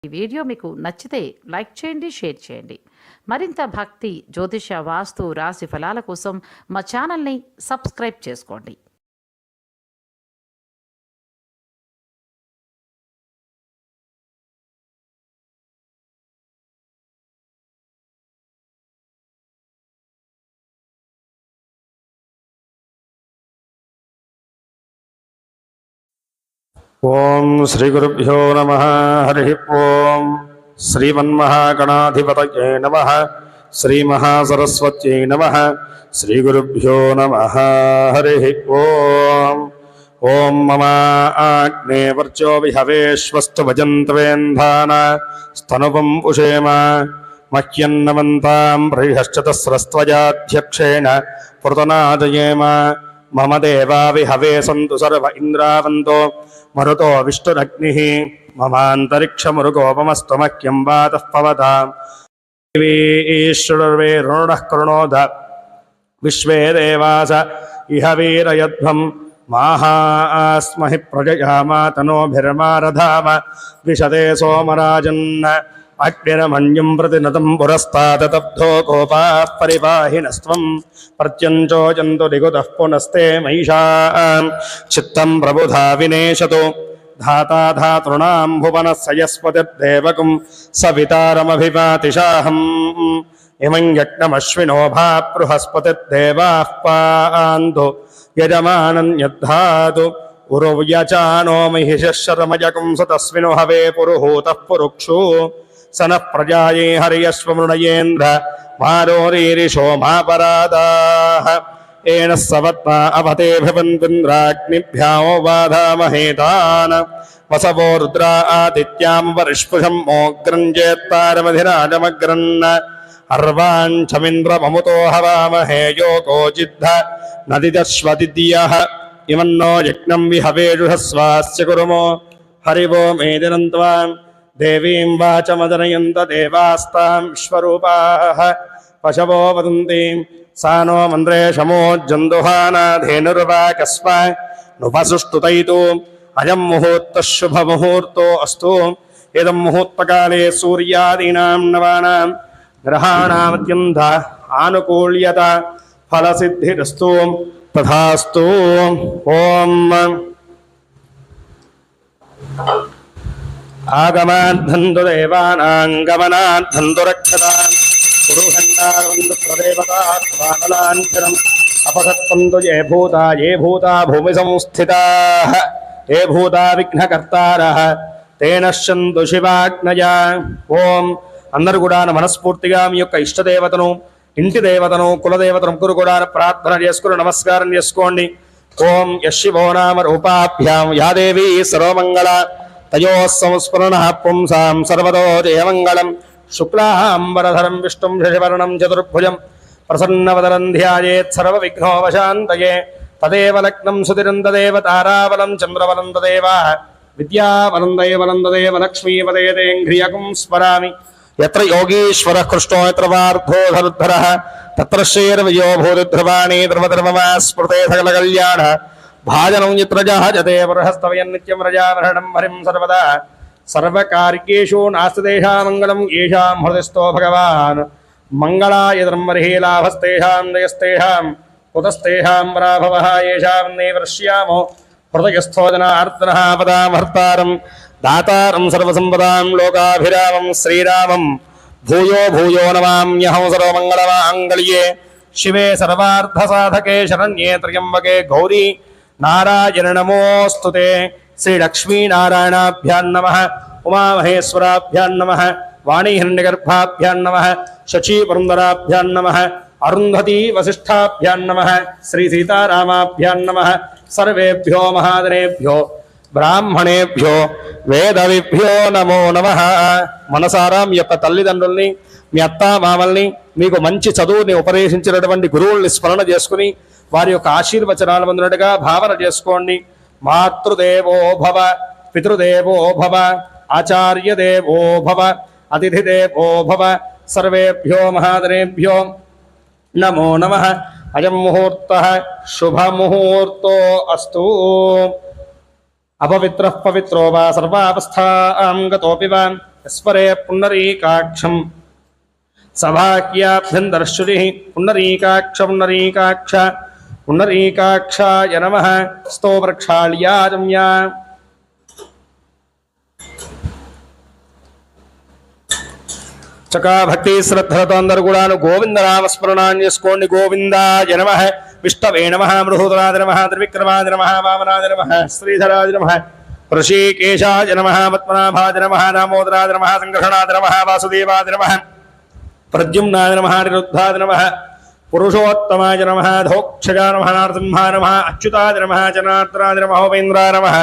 ఈ వీడియో మీకు నచ్చితే లైక్ చేయండి, షేర్ చేయండి. మరింత భక్తి, జ్యోతిష, వాస్తు, రాశి ఫలాల కోసం మా ఛానల్ని సబ్స్క్రైబ్ చేసుకోండి. ఓం శ్రీ గురుభ్యో నమః. హరి ఓం. శ్రీమన్మహాగణాధిపతయే నమః. శ్రీ మహాసరస్వత్యై నమః. శ్రీ గురుభ్యో నమః. హరి ఓం. ఓం మమ ఆగ్నే వర్చో విహవేశ్వస్తు భజంత్వేంధాన స్తనుపం ఉషేమ మహ్యన్నమంతాం బృహశ్చతస్రస్త్వజాధ్యక్షేణ పృతనాదయేమ. మమ దేవా విహవే సంతు సర్వ ఇంద్రావంతో మరుతో విష్ణురగ్నిః. మమాంతరిక్షమురుగోపమస్తు మహ్యం వాతః పవతాం. ఈశ్వరుర్వే రుణః కృణోద విశ్వే దేవాస ఇహ వీరయధ్వం మాహాస్మహి ప్రజయా మాతనోభిర్మారధామ విశదే సోమరాజన్న. అగ్నిరమణ్యం ప్రతినతం పురస్తాత్ తబ్ధో కోపాః పరిపాహినస్త్వం ప్రత్యంచోచంతు నిగుతః పునస్తే మహిషాం చిత్తం ప్రబుధా వినేశతు. ధాతా ధాతॄణాం భువనస్య యస్పతిర్దేవకం సవితారమభిపాతిశాహం. ఇమం యజ్ఞమశ్వినో భా బృహస్పతిర్దేవాః పాन्तు యజమానం యద్ధాతు. ఉరువ్యచానో మహిషః శర్మజకం సతస్వినో హవే పురుహూతః పురుక్షు. సనః ప్రజాయే హరియశ్వమృణయేంద్ర మారోరీరిషో మాపరాదాః. ఏన సవత్నా అవతేభివంద్రాగ్నిభ్యామో బాధామహేతాన్. వసవో రుద్రా ఆదిత్యాం వరిష్పుషం మోగ్రం చేత్తారమధిరాజమగ్రన్. అర్వాంఛమింద్రమముతో హవామహే యోగోజిద్ధ నదిదశ్వదిద్యః. ఇమన్నో యజ్ఞం విహవేజుహస్వాస్య కురుమో హరివో మేదినంత్వాం. దేవీం వాచమదనయంత దేవాస్తాం విశ్వరూపాః. పశవో వదంతిం సానో మంద్రేషమోజ్జందుహానాధేనుర్వాకస్మ నుపసుష్టుతైతు. అయం ముహూర్తః శుభముహూర్తో అస్తు. ఇదం ముహూర్తకాలే సూర్యాదీనాం నవానాం గ్రహాణామత్యంత ఆనుకూల్యత ఫలసిద్ధిరస్తు. తథాస్తు. ఓం. ఆగమాద్ధంతు దేవానాం గమనాద్ధంతు రక్షతాం. పురుషండారంతు ప్రదేవతాత్వానలాంఛనం అపసత్పంతు ఏ భూతా భూమి సంస్థితాః. ఏ భూతా విఘ్నకర్తారః తే నశ్యంతు శివాజ్ఞయా. ఓం. అందరూ కూడా మనస్ఫూర్తిగా మీ యొక్క ఇష్టదేవతను, ఇంటి దేవతను, కులదేవతను ముగ్గురు కూడా ప్రార్థన చేసుకుని నమస్కారం చేసుకోండి. ఓం యశివో నామ రూపాభ్యాం యా దేవీ సర్వమంగళ తయో సంస్మరణ పుంసాం సర్వదో జయమంగళం. శుక్లాంబరధరం విష్ణుం శశివర్ణం చతుర్భుజం ప్రసన్నవదనం ధ్యాయేత్ సర్వవిఘ్నోపశాంతయే. తదేవ లగ్నం సుదిరం తదేవ తారాబలం చంద్రబలం తదేవ విద్యాబలం దైవబలం తదేవ లక్ష్మీపదేంఘ్రియకం స్మరామి. యత్ర యోగీశ్వరః కృష్ణో యత్ర పార్థో ధనుర్ధరః తత్ర శ్రీర్విజయో భూతిధ్రువాణి ధ్రువధర్మమా స్మృతే సకల కళ్యాణ భాజనం యత్ర జహాజతే బృహస్తవయం నిత్యం రజావరణం హరిం సర్వదా. సర్వకార్యేషు నాస్తి తేషాం మంగళం యేషాం హృదయస్థో భగవాన్. మంగళాయ ధర్మర్హి లాభస్తేషాం జయస్తేషాం కుతస్తేషాం పరాభవః యేషాం నైవర్ష్యామో హృదయస్థో జనార్దనః. పదామహర్తారం దాతారం సర్వసంపదాం లోకాభిరామం శ్రీరామం భూయో భూయో నమామ్యహం. సర్వమంగళమాంగళ్యే శివే సర్వార్థసాధకే శరణ్యే త్ర్యంబకే గౌరీ నారాయణ నమోస్తుతే. శ్రీలక్ష్మీనారాయణాభ్యాం నమః. ఉమామహేశ్వరాభ్యాం నమః. వాణీహిరణ్యగర్భాభ్యాం నమః. శచీపురందరాభ్యాం నమః. అరుంధతీ వసిష్ఠాభ్యాం నమః. శ్రీ సీతారామాభ్యాం నమః. సర్వేభ్యో మహాదనేభ్యో బ్రాహ్మణేభ్యో వేదవిభ్యో నమో నమః. మనసారా మీ యొక్క తల్లిదండ్రుల్ని, మీ అత్తా మామల్ని, మీకు మంచి చదువుని ఉపదేశించినటువంటి గురువుల్ని స్మరణ చేసుకుని వారి యొక్క ఆశీర్వచనాలు పొందినట్టుగా భావన చేసుకోండి. మాతృదేవో భవ, పితృదేవో భవ, ఆచార్యదేవో భవ, అతిథిదేవో భవ. సర్వేభ్యో మహాదనేభ్యో నమో నమః. అయం ముహూర్తః శుభముహూర్తో అస్తు. अपवित्रः पवित्रो वा सर्वावस्थां गतोऽपि वा यस्परे पुण्डरीकाक्षं सभाक्याभ्यन्तरश्रुतिः पुण्डरीकाक्ष पुण्डरीकाक्ष पुण्डरीकाक्षाय नमः स्तो वृक्षाल्या रम्या चका भक्ति श्रद्धलतो अंदर गुणानु गोविंद नाम स्मरणान्य स्कोणि गोविंदाय नमः विष्णवे नमः मृहोदराय नमः त्रिविक्रमाय नमः वामनाय नमः श्रीधराय नमः ऋषिकेशाय नमः पद्मनाभाय नमः दामोदराय नमः संकर्षणाय नमः वासुदेवाय नमः प्रद्युम्नाय नमः निरुद्धाय नमः पुरुषोत्तमाय नमः धोक्षजाय नमः नरसिंहाय नमः अच्युताय नमः जनार्दनाय नमः उपेन्द्राय नमः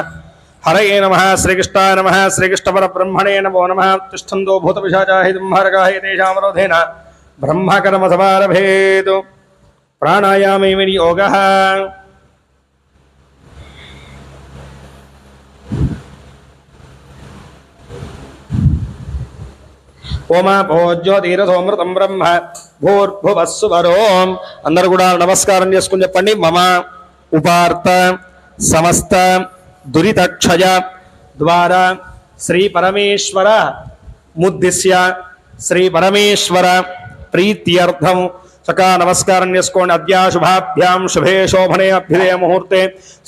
हरये नमः श्रीकृष्णाय नमः श्रीकृष्णपरब्रह्मणे नमो नमः तिष्ठन्तो भूतपिशाचाः हितुम्हारकाः तेषामरोधेन ब्रह्मकर्मसमारभेत् प्राणायामे विनियोगः ఓమాపోజ్యోతిరసోమృతం బ్రహ్మ భూర్భువస్సువరోం అందరూ కూడా నమస్కారం చేసుకుని చెప్పండి. మమ ఉపార్త సమస్త దురితక్షయ ద్వారా శ్రీ పరమేశ్వర ముద్దిశ్య శ్రీ పరమేశ్వర ప్రీత్యర్థం సకా నమస్కారం చేసుకోండి. అద్యా శుభాభ్యాం శుభే శోభనే అభ్యుదయ ముహూర్తే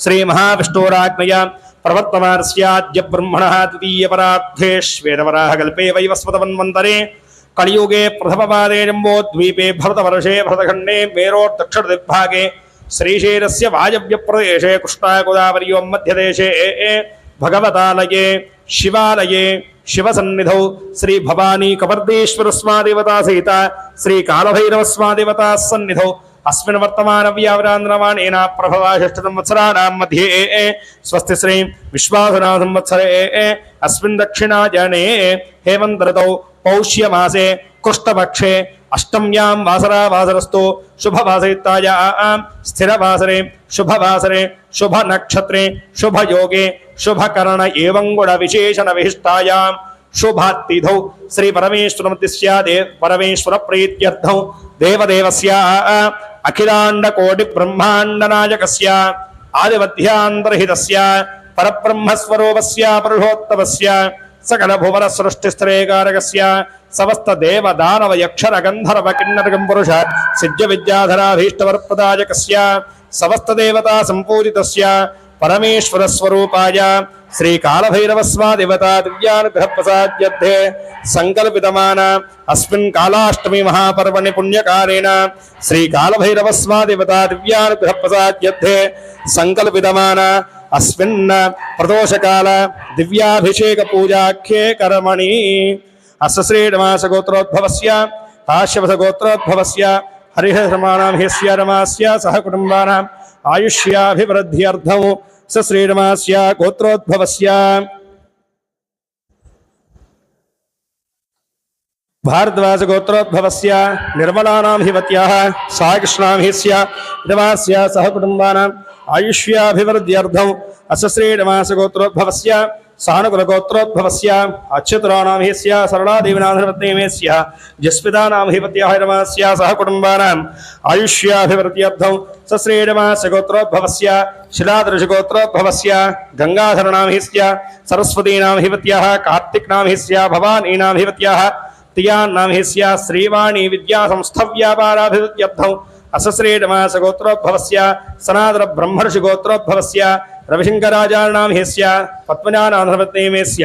శ్రీ మహావిష్ణోరాజ్ఞయ ప్రవర్తమానస్యాద్య బ్రహ్మణః ద్వితీయ పరార్థే శ్వేతవరాహకల్పే వైవస్వతమన్వంతరే కలియుగే ప్రథమపాదే జంబోద్వీపే భరతవర్షే భరతఖండే మేరోర్దక్షిణదిగ్భాగే శ్రీశైలస్య వాయవ్యప్రదేశే కృష్ణాగోదావర్యోం మధ్యదేశే భగవతాలయే శివాలయే శివసన్నిధౌ శ్రీ భవానీ కపర్దేశ్వరస్వాదేవతా సహిత శ్రీ కాళభైరవస్వాదేవతా సన్నిధౌ अस्मिन् वर्तमानव्यावरान्द्रवाणेन प्रभवा षष्ठसंवत्सराणां मध्ये स्वस्ति श्री विश्वासनाम संवत्सरे अस्मिन् दक्षिणायने हेमन्त ऋतौ पौष्यमासे कृष्णपक्षे अष्टम्यां वासरावासरस्तु शुभवासयुक्तायां स्थिरवासरे शुभवासरे शुभनक्षत्रे शुभयोगे शुभकरण एवं गुणविशेषणविशिष्टायां शुभातिथौ श्री परमेश्वरमुद्दिश्य परमेश्वर प्रीत्यर्थौ देवदेवस्य अखिलांड कोटि ब्रह्मांड नायकस्य आदिमध्यांतरहितस्य परब्रह्मस्वरूपस्य पुरुषोत्तमस्य सकल भुवन सृष्टिस्त्रेकारकस्य समस्त देव दानव यक्षर गंधर्व किन्नरगं पुरुष सिद्ध विद्याधराभीष्टवरप्रदायकस्य समस्त देवता संपूजितस्य परमेश्वर स्वरूपाय श्री कालभैरवस्वादेवता दिव्यानुग्रह प्रसाद्यर्थे संकल्पितमान अस्मिन् कालाष्टमी महापर्वणि पुण्यकालेन श्री कालभैरवस्वादेवता दिव्यानुग्रह प्रसाद्यर्थे संकल्पितमान अस्मिन् प्रदोषकाल दिव्याभिषेक पूजाख्ये कर्मणि अस्य श्रीनिवास गोत्रोद्भवस्य काश्यपस गोत्रोद्भवस्य हरिहरमाणां ह्यस्य रमास्य सह कुटुम्बानाम् आयुष्याभिवृद्ध्यर्थं स श्रीनिवास्य गोत्रोद्भवस्य भारद्वाज गोत्रोद्भवस्य निर्मलानां हिवत्याः साकृष्णां ह्यस्य निवास्य सह कुटुम्बानाम् आयुष्याभिवृद्ध्यर्थं अस्य श्रीनिवास गोत्रोद्भवस्य सानुकुल गोत्रोद्भवस्य अच्युतराणां ह्यस्य सरलादेवीनाथरत्नेमेस्य जस्पितानां हिवत्याः नमस्य सह कुटुम्बानाम् आयुष्याभिवृद्ध्यर्थं स श्रीनिवास गोत्रोद्भवस्य शिलादृश गोत्रोद्भवस्य गंगाधरनां ह्यस्य सरस्वतीनां हिवत्याः कार्तिकनां ह्यस्य भवानीनां हिवत्याः तियान्नां ह्यस्य श्रीवाणी विद्यासंस्थव्यापाराभिवृद्ध्यर्थं अस्य श्रीनिवास गोत्रोद्भवस्य सनातन ब्रह्मर्षि गोत्रोद्भवस्य रविशंकराचार्याणां ह्यस्य पद्मजानाथरत्नेमेस्य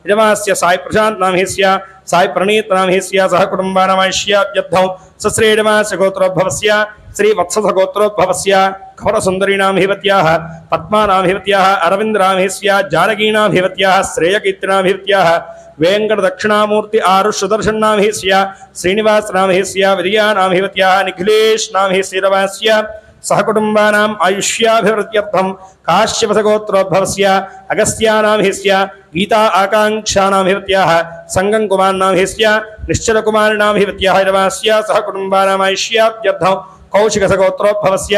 यजमानस्य साई प्रशान्तनां ह्यस्य साई प्रणीतनां ह्यस्य सह कुटुम्बानामाश्याद्यर्थं स श्रीनिवास गोत्रोद्भवस्य श्री वत्सथ गोत्रोद्भवस्य खवरसुन्दरीणां हिवत्याः पद्मानां हिवत्याः अरविन्दनां ह्यस्य जानकीनां हिवत्याः श्रेयकीर्तिनां हिवत्याः वेंकटदक्षिणामूर्ति आरुषदर्शनां ह्यस्य श्रीनिवासनां ह्यस्य विजयानां हिवत्याः निखिलेशनां ह्यस्य रवास्य सहकुटुम्बानाम् आयुष्याभिवृद्ध्यर्थं काश्यपसगोत्रोद्भवस्य अगस्त्यानां ह्यस्य गीता आकाङ्क्षानां हिवत्याः संगंकुमारनां ह्यस्य निश्चलकुमारिणां हिवत्याः रवास्य सहकुटुम्बानाम् आयुष्याभ्यर्थं कौशिकसगोत्रोद्भवस्य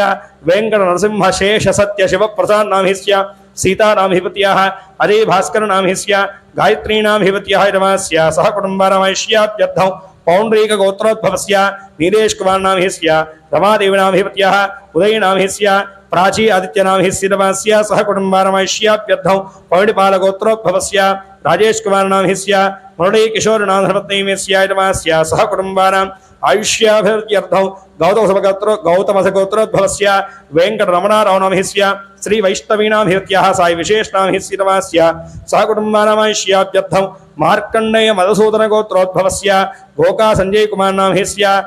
वेंकटनरसिंहशेषसत्यशिवप्रसादनां ह्यस्य सीतानां हिवत्याः अजय भास्करनां ह्यस्य गायत्रीनां हिवत्याः रमास्य सह कुटुम्बानाम् आयुष्याभ्यर्थं पौंड्रीक गोत्रोद्भवस्य नीलेश कुमारनां ह्यस्य रमादेवीनां हिवत्याः उदयनां ह्यस्य प्राची आदित्यनाम हि श्रीनिवास्य सह कुटुम्बानामैष्याप्यर्थं पौडिपालगोत्रोद्भवस्य राजेश कुमार नाम हिस्य मुरली किशोर नाम धर्मपत्नीमेस्यायनमास्य सह कुटुम्बानाम् आयुष्याभिवृद्ध्यर्थं गौतमसगोत्रोद्भवस्य वेंकटरमणाराव नाम हिस्य श्री वैष्णवीनाम हित्याः साई विशेष नाम हिस्यनमास्य सह कुटुम्बानामैष्याप्यर्थं मार्कण्डेय मधुसूदन गोत्रोद्भवस्य गोका संजय कुमार नाम हिस्य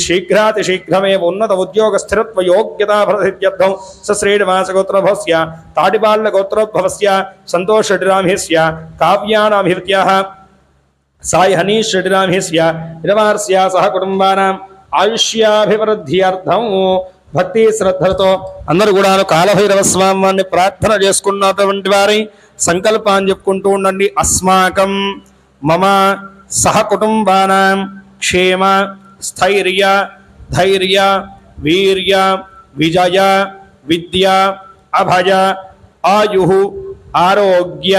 शीघ्रातिशीघ्रमेव उन्नत उद्योग स्थिरत्व योग्यता प्रसिद्ध्यर्थं श्रीनिवास गोत्रोद्भवस्य ताडिपाल गोत्रोद्भवस्य संतोष शेट्टिराम हिस्य काव्यानाम हित्याः साई हनीश शेट्टिराम हिस्य इनवार्स्य सह कुटुंबानां ఆయుష్యాభివృద్ధ్యర్థం భక్తి శ్రద్ధలతో అందరూ కూడా కాలభైరవ స్వామిని ప్రార్థన చేసుకున్నటువంటి వారి సంకల్పాన్ని చెప్పుకుంటూ ఉండండి. అస్మాకం మమ సహ కుటుంబానాం క్షేమ స్థైర్య ధైర్య వీర్య విజయ విద్య అభయ ఆయు ఆరోగ్య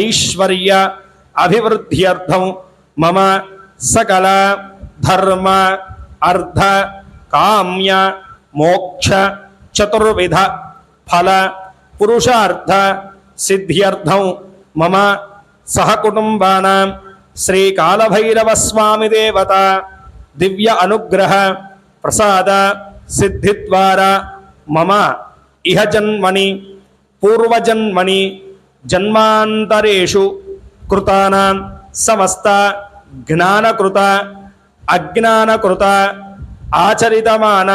ఐశ్వర్య అభివృద్ధ్యర్థం మమ సకల ధర్మ अर्ध काम्य मोक्ष चतुर्विध फल पुरुषार्थ सिद्ध्यर्थं मम सहकुटुम्बानां श्री कालभैरव स्वामी देवता दिव्य अनुग्रह प्रसाद सिद्धिद्वारा मम इह जन्मनि पूर्वजन्मनि जन्मान्तरेषु कृतानां समस्त ज्ञानकृत अज्ञानकृत आचरितमान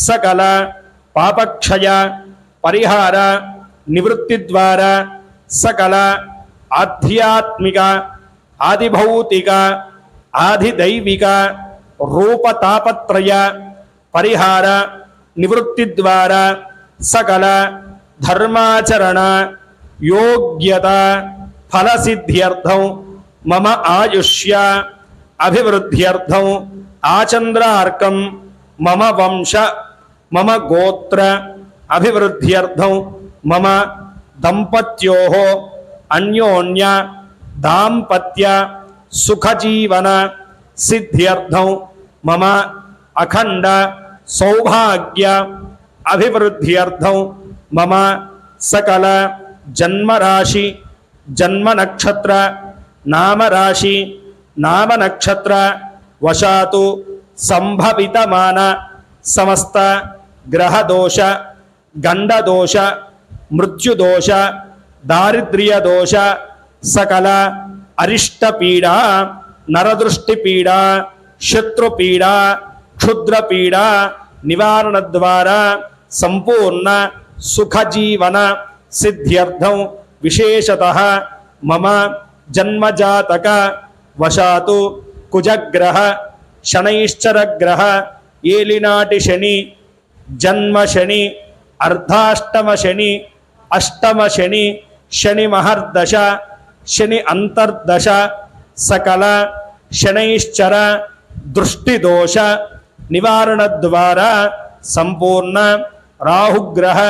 सकल पापक्षय परिहार निवृत्ति द्वारा सकल आध्यात्मिक आदिभौतिक आधिदैविक रूपतापत्रय परिहार निवृत्ति द्वारा सकल धर्माचरण योग्यता फलसिद्ध्यर्थं मम आयुष्य अभिवृद्ध्यर्थं आचंद्रार्कं मम वंश मम गोत्र अभिवृद्ध्यर्थं मम दंपत्योः अन्योन्य दाम्पत्य सुखजीवन सिद्ध्यर्थं मम अखंड सौभाग्य अभिवृद्ध्यर्थं मम सकल जन्मराशि जन्म नक्षत्र नाम राशि नाम नक्षत्र वशातु संभवितमान समस्त ग्रह दोष गंड दोष मृत्यु दोष दारिद्र्य दोष सकल अरिष्ट पीड़ा नरदृष्टि पीड़ा शत्रु पीड़ा क्षुद्र पीड़ा निवारण द्वारा संपूर्ण सुख जीवन सिद्ध्यर्थं विशेषतः मम जन्मजातक वशातु कुजग्रह शनैश्चर ग्रह ఏలినాటి శని జన్మ శని అర్ధాష్టమ శని అష్టమ శని శని మహర్దశ శని అంతర్దశ సకల శనైశ్చర దృష్టి దోష నివారణ ద్వారా సంపూర్ణ రాహుగ్రహ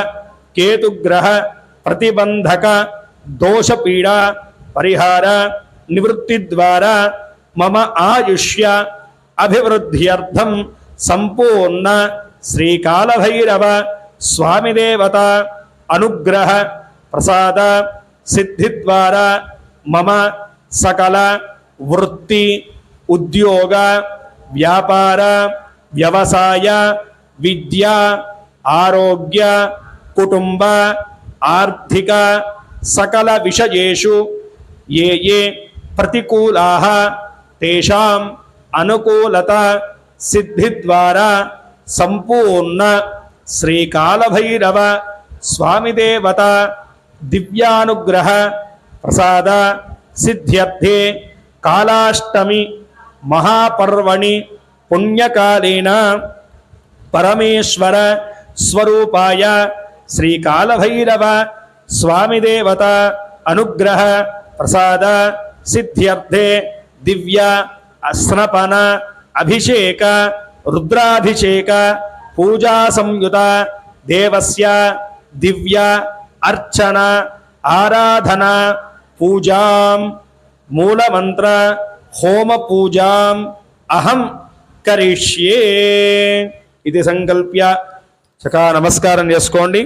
కేతుగ్రహ ప్రతిబంధక దోష పీడ పరిహార निवृत्ति द्वारा मम आयुष्य अभिवृद्ध्यर्थं संपूर्ण श्री कालभैरव स्वामी देवता अनुग्रह प्रसाद सिद्धि द्वारा मम सकल वृत्ति उद्योग व्यापार व्यवसाय विद्या आरोग्य कुटुंब आर्थिक सकल विषयेषु ये ये प्रतिकूलाः तेषां अनुकूलता सिद्धि द्वारा संपूर्ण श्री कालभैरव स्वामी देवता दिव्यानुग्रह प्रसाद सिद्ध्यर्थे कालाष्टमी महापर्वणि पुण्यकालेन परमेश्वर स्वरूपाय श्री कालभैरव स्वामी देवता अनुग्रह प्रसाद सिद्ध्यर्थे दिव्य स्नपन अभिषेक रुद्राभिषेक पूजा संयुत देवस्य दिव्य अर्चना आराधना पूजां मूलमंत्र होम पूजां अहं करिष्ये इति संकल्प्य చక్కగా నమస్కారం చేసుకోండి.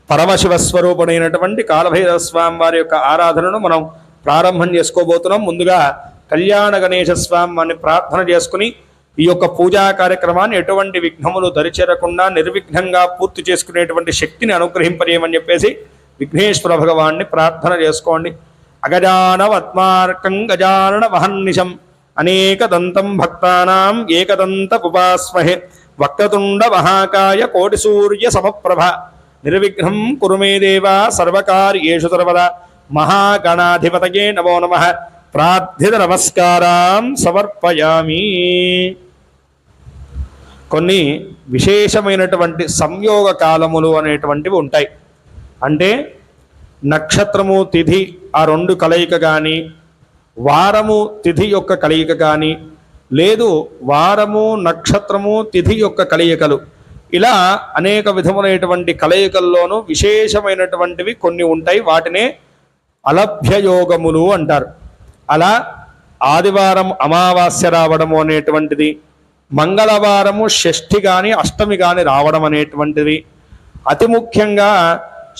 పరమశివ స్వరూపుడైనటువంటి కాలభైరవ స్వామి వారి యొక్క ఆరాధనను మనం ప్రారంభం చేసుకోబోతున్నాం. ముందుగా కళ్యాణ గణేశ స్వామి వారిని ప్రార్థన చేసుకుని ఈ యొక్క పూజా కార్యక్రమాన్ని ఎటువంటి విఘ్నములు దరిచేరకుండా నిర్విఘ్నంగా పూర్తి చేసుకునేటువంటి శక్తిని అనుగ్రహింపజేయమని చెప్పేసి విఘ్నేశ్వర భగవాన్ని ప్రార్థన చేసుకోండి. అగజాన పద్మార్కం గజానన వహన్నిశం అనేకదంతం భక్తానాం ఏకదంత ఉపాస్మహే వక్రతుండ మహాకాయ కోటి సూర్య సమప్రభ నిర్విఘ్నం కురు మే దేవ సర్వకార్యేషు సర్వదా మహాగణాధిపతయే నమో నమః. ప్రార్థిత నమస్కారం సమర్పయామి. కొన్ని విశేషమైనటువంటి సంయోగ కాలములు అనేటువంటివి ఉంటాయి. అంటే నక్షత్రము తిథి ఆ రెండు కలయిక కానీ, వారము తిథి యొక్క కలయిక కానీ, లేదు వారము నక్షత్రము తిథి యొక్క కలయికలు, ఇలా అనేక విధములైనటువంటి కలయికల్లోనూ విశేషమైనటువంటివి కొన్ని ఉంటాయి. వాటినే అలభ్యయోగములు అంటారు. అలా ఆదివారం అమావాస్య రావడము అనేటువంటిది, మంగళవారము షష్ఠి కానీ అష్టమి కానీ రావడం అనేటువంటిది, అతి ముఖ్యంగా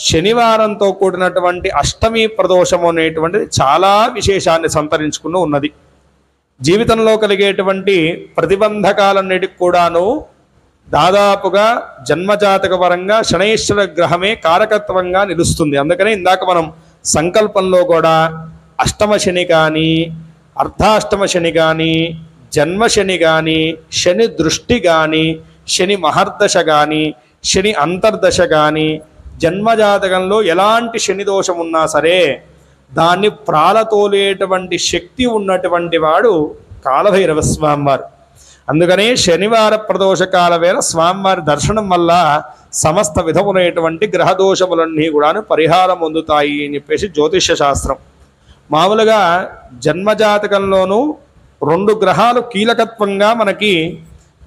శనివారంతో కూడినటువంటి అష్టమి ప్రదోషము అనేటువంటిది చాలా విశేషాన్ని సంతరించుకుని ఉన్నది. జీవితంలో కలిగేటువంటి ప్రతిబంధకాలన్నిటికి కూడాను దాదాపుగా జన్మజాతక పరంగా శనైశ్వర గ్రహమే కారకత్వంగా నిలుస్తుంది. అందుకనే ఇందాక మనం సంకల్పంలో కూడా అష్టమ శని కానీ, అర్ధాష్టమ శని కానీ, జన్మశని కానీ, శని దృష్టి కానీ, శని మహర్దశ కానీ, శని అంతర్దశ కానీ, జన్మజాతకంలో ఎలాంటి శని దోషం ఉన్నా సరే దాన్ని ప్రాలతోలేటువంటి శక్తి ఉన్నటువంటి వాడు కాలభైరవ స్వామివారు. అందుకనే శనివార ప్రదోష కాల వేళ స్వామివారి దర్శనం వల్ల సమస్త విధములైనటువంటి గ్రహదోషములన్నీ కూడా పరిహారం పొందుతాయి అని చెప్పేసి జ్యోతిష్య శాస్త్రం. మామూలుగా జన్మజాతకంలోనూ రెండు గ్రహాలు కీలకత్వంగా మనకి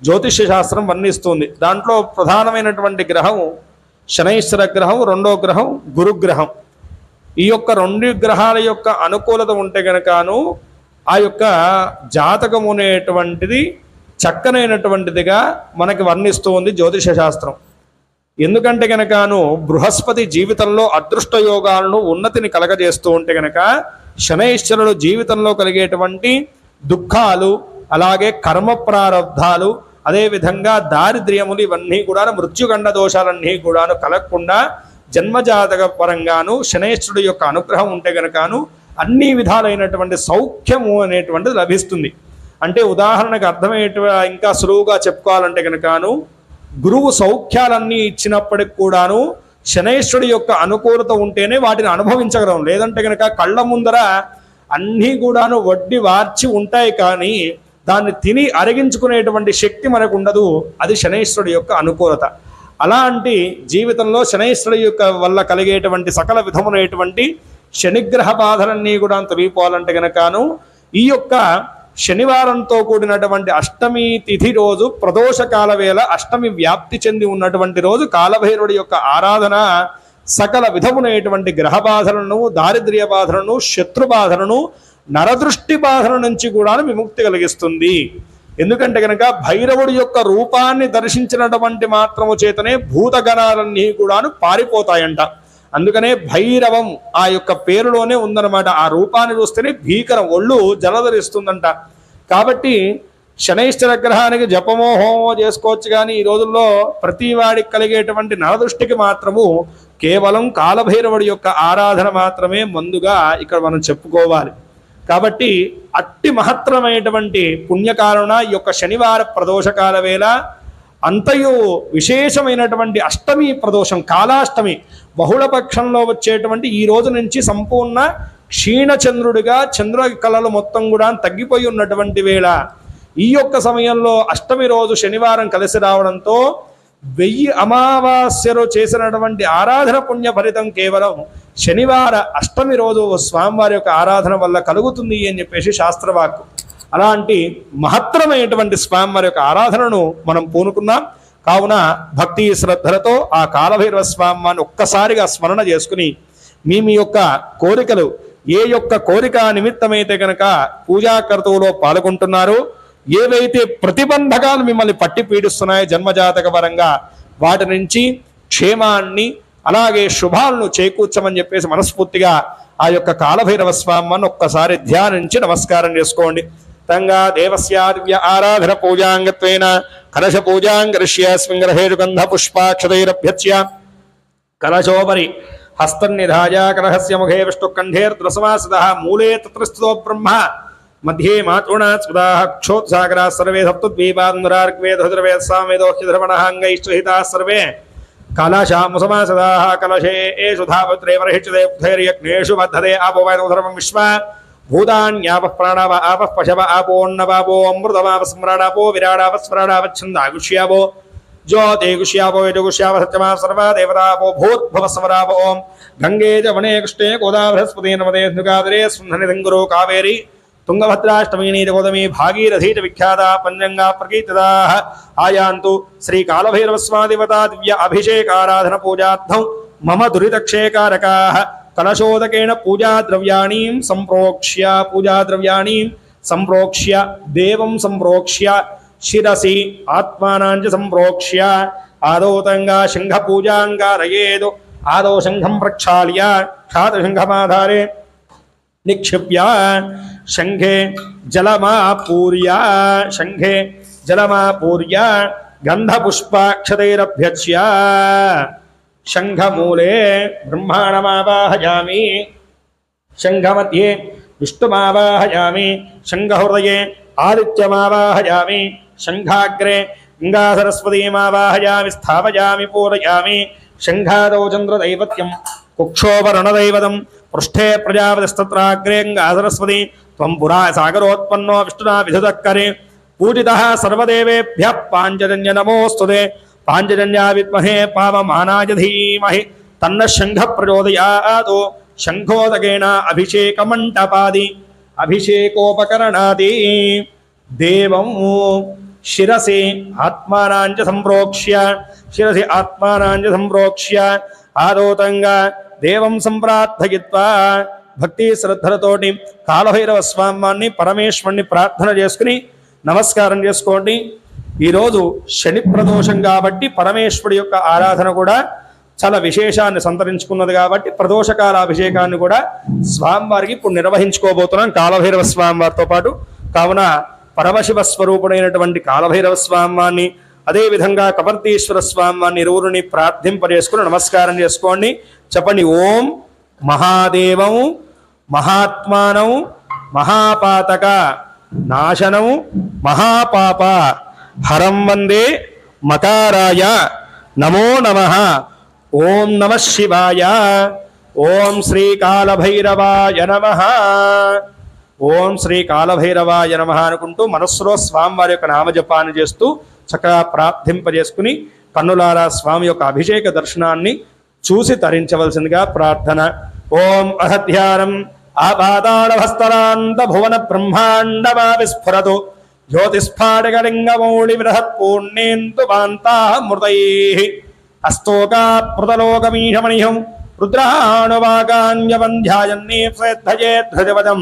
జ్యోతిష్య శాస్త్రం వర్ణిస్తుంది. దాంట్లో ప్రధానమైనటువంటి గ్రహం శనైశ్వర గ్రహం, రెండో గ్రహం గురుగ్రహం. ఈ యొక్క రెండు గ్రహాల యొక్క అనుకూలత ఉంటే గనకను ఆ యొక్క జాతకం అనేటువంటిది చక్కనైనటువంటిదిగా మనకి వర్ణిస్తూ ఉంది జ్యోతిష శాస్త్రం. ఎందుకంటే గనకను బృహస్పతి జీవితంలో అదృష్ట యోగాలను ఉన్నతిని కలగజేస్తూ ఉంటే గనక శనైశ్వరుడు జీవితంలో కలిగేటువంటి దుఃఖాలు, అలాగే కర్మ ప్రారంధాలు, అదేవిధంగా దారిద్ర్యములు, ఇవన్నీ కూడా మృత్యుగండ దోషాలన్నీ కూడాను కలగకుండా జన్మజాతక పరంగాను శనైశ్వరుడు యొక్క అనుగ్రహం ఉంటే గనకను అన్ని విధాలైనటువంటి సౌఖ్యము అనేటువంటిది లభిస్తుంది. అంటే ఉదాహరణకు అర్థమయ్యేట ఇంకా సులువుగా చెప్పుకోవాలంటే కనుకను గురువు సౌఖ్యాలన్నీ ఇచ్చినప్పటికి కూడాను శనైశ్వరుడి యొక్క అనుకూలత ఉంటేనే వాటిని అనుభవించగలం. లేదంటే కనుక కళ్ళ ముందర అన్నీ కూడాను వడ్డీ వార్చి ఉంటాయి, కానీ దాన్ని తిని అరిగించుకునేటువంటి శక్తి మనకు ఉండదు. అది శనైశ్వరుడి యొక్క అనుకూలత. అలాంటి జీవితంలో శనైశ్వరుడి యొక్క వల్ల కలిగేటువంటి సకల విధములైనటువంటి శనిగ్రహ బాధలన్నీ కూడా తొలగిపోవాలంటే గనకను ఈ యొక్క శనివారంతో కూడినటువంటి అష్టమి తిథి రోజు ప్రదోషకాల వేళ అష్టమి వ్యాప్తి చెంది ఉన్నటువంటి రోజు కాలభైరవుడి యొక్క ఆరాధన సకల విధములైనటువంటి గ్రహ బాధలను, దారిద్ర్య బాధలను, శత్రు బాధలను, నరదృష్టి బాధల నుంచి కూడా విముక్తి కలిగిస్తుంది. ఎందుకంటే కనుక భైరవుడి యొక్క రూపాన్ని దర్శించినటువంటి మాత్రము చేతనే భూతగణాలన్నీ కూడాను పారిపోతాయంట. అందుకనే భైరవం ఆ యొక్క పేరులోనే ఉందన్నమాట. ఆ రూపాన్ని చూస్తేనే భీకరం, ఒళ్ళు జలధరిస్తుందంట. కాబట్టి శనైశ్వర గ్రహానికి జపమో హోమో చేసుకోవచ్చు, కానీ ఈ రోజుల్లో ప్రతి వాడికి కలిగేటువంటి నరదృష్టికి మాత్రము కేవలం కాలభైరవుడి యొక్క ఆరాధన మాత్రమే ముందుగా ఇక్కడ మనం చెప్పుకోవాలి. కాబట్టి అట్టి మహత్తరమైనటువంటి పుణ్యకారణ ఈ యొక్క శనివార ప్రదోషకాల వేళ అంతయు విశేషమైనటువంటి అష్టమి ప్రదోషం, కాలాష్టమి, బహుళపక్షంలో వచ్చేటువంటి ఈ రోజు నుంచి సంపూర్ణ క్షీణచంద్రుడిగా చంద్ర కళలు మొత్తం కూడా తగ్గిపోయి ఉన్నటువంటి వేళ ఈ యొక్క సమయంలో అష్టమి రోజు శనివారం కలిసి రావడంతో 1000 అమావాస్యలో చేసినటువంటి ఆరాధన పుణ్య ఫలితం కేవలం శనివార అష్టమి రోజు స్వామివారి యొక్క ఆరాధన వల్ల కలుగుతుంది అని చెప్పేసి శాస్త్రవాక్కు. అలాంటి మహత్తరమైనటువంటి స్వామివారి యొక్క ఆరాధనను మనం పూనుకున్నాం. కావున భక్తి శ్రద్ధలతో ఆ కాలభైరవ స్వామివారిని ఒక్కసారిగా స్మరణ చేసుకుని మీ యొక్క కోరికలు, ఏ యొక్క కోరిక నిమిత్తమైతే కనుక పూజాకర్తువులో పాల్గొంటున్నారో, ఏవైతే ప్రతిబంధకాలు మిమ్మల్ని పట్టి పీడిస్తున్నాయో జన్మజాతక పరంగా వాటి నుంచి క్షేమాన్ని అలాగే శుభాలను చేకూర్చమని చెప్పేసి మనస్ఫూర్తిగా ఆ యొక్క కాలభైరవ స్వామిని ఒక్కసారి ధ్యానించి నమస్కారం చేసుకోండి. తంగా దేవస్యాదివ్య ఆరాధన పూజాంగత్వేన కలశ పూజాంగరిష్యాస్మిన్ గ్రహేషు గంధ పుష్పాక్షతైరభ్యచ్య కలశోపరి హస్తన్నిధాయ కలహస్య ముఖే విష్ణుకంఠేర్ద్రసమాసితః మూలే తత్ర స్థితో బ్రహ్మ मध्ये मातॄणा स्मृताः क्षोत्सागराः सर्वे सप्तद्वीपान्धरार्ग्वेदधर्वेद सामेदोह्यधर्मणः अङ्गैश्चहिताः सर्वे कालाशामुसमासदाः कलशे एषु धावत्रे वर्हिष्यते उद्धैर्यज्ञेषु बद्धते आपो वै धर्मं विश्वा भूतान्यापः प्राणाव आपः पशव आपोऽन्नवापो अमृतवापः स्मराणापो विराडापः स्मराणापच्छन्दागुष्यापो ज्योतिगुष्यापो यजुगुष्यापः सत्यमा सर्वा देवतापो भूद्भवस्वरापो ओं गङ्गे च वने कृष्णे गोदावृहस्पति नर्मदे स्नुकादरे सुन्धनिधिङ्गुरो कावेरी तुंगभद्राष्टमी नीरगोदमी भागीरथी च विख्याता पंचंगा प्रकीर्तिताः आयान्तु श्री कालभैरव स्वादिवता दिव्य अभिषेकाराधन पूजार्थं मम दुरितक्षयकारकाः कलशोदकेन पूजाद्रव्याणीं संप्रोक्ष्य देवं संप्रोक्ष्य शिरसि आत्मानां च संप्रोक्ष्य आदौ तंगा शंख पूजांगारयेदु आदौ शंखं प्रक्षाल्य क्षात्रशंखमाधारे निक्षिप्य शंखे जलमापूर्य गंधपुष्पाक्षतैरभ्यच्य शंखमूले ब्रह्माणमावाहयामि शंखमध्ये विष्णुमावाहयामि शंखहृदये आदित्यमावाहयामि शंखाग्रे गंगासरस्वतीमावाहयामि स्थापयामि पूरयामि शंखादौ चंद्रदैवत्यं कुक्षोपरणदैवतं पृष्ठे प्रजापतिस्तत्राग्रे गंगासरस्वती त्वं पुरा सागरोत्पन्नो विष्णुना विधुतक्करे पूजितः सर्वदेवेभ्यः पाञ्चजन्य नमोऽस्तुते पाञ्चजन्या विद्महे पावमानाय धीमहि तन्नः शंखः प्रचोदयात् शंखोदकेन अभिषेकमण्डपादि अभिषेकोपकरणादि देवं शिरसि आत्मानां च संप्रोक्ष्य आदौ तंगा देवं संप्रार्थयित्वा భక్తి శ్రద్ధలతోటి కాలభైరవ స్వామిని పరమేశ్వరుని ప్రార్థన చేసుకుని నమస్కారం చేసుకోండి. ఈరోజు శని ప్రదోషం కాబట్టి పరమేశ్వరుడి యొక్క ఆరాధన కూడా చాలా విశేషాన్ని సంతరించుకున్నది కాబట్టి ప్రదోషకాల అభిషేకాన్ని కూడా స్వామివారికి ఇప్పుడు నిర్వహించుకోబోతున్నాం కాలభైరవ స్వామివారితో పాటు. కావున పరమశివ స్వరూపుడైనటువంటి కాలభైరవ స్వామిని అదేవిధంగా కపర్దీశ్వర స్వామిని ఇరువురిని ప్రార్థింపజేసుకుని నమస్కారం చేసుకోండి. చెప్పండి ఓం महादेवं महात्मानं महापातक नाशनं महापाप हरं वंदे मकाराय नमो नमः ओं नमः शिवाय ओं श्री कालभैरवाय नमः ఓం శ్రీ కాలభైరవాయ నమః అనుకుంటూ మనస్సులో స్వామివారి యొక్క నామజపాన్ని చేస్తూ చక్కగా ప్రార్థింపజేసుకుని కన్నులారా స్వామి యొక్క అభిషేక దర్శనాన్ని చూసి తరించవలసిందిగా ప్రార్థన. ఓం అహధ్యానం ఆపాతాళభస్తరాంత భువన బ్రహ్మాండమా విస్ఫురతు జ్యోతిస్ఫాటకలింగమౌళి బృహత్ పూర్ణేందు పాంతామృతైః అస్తోకాప్రుతలోకమీశమణిహం రుద్రాణువాకాన్యవంధ్యాయన్నీప్సేద్ధయేద్ధృతివదం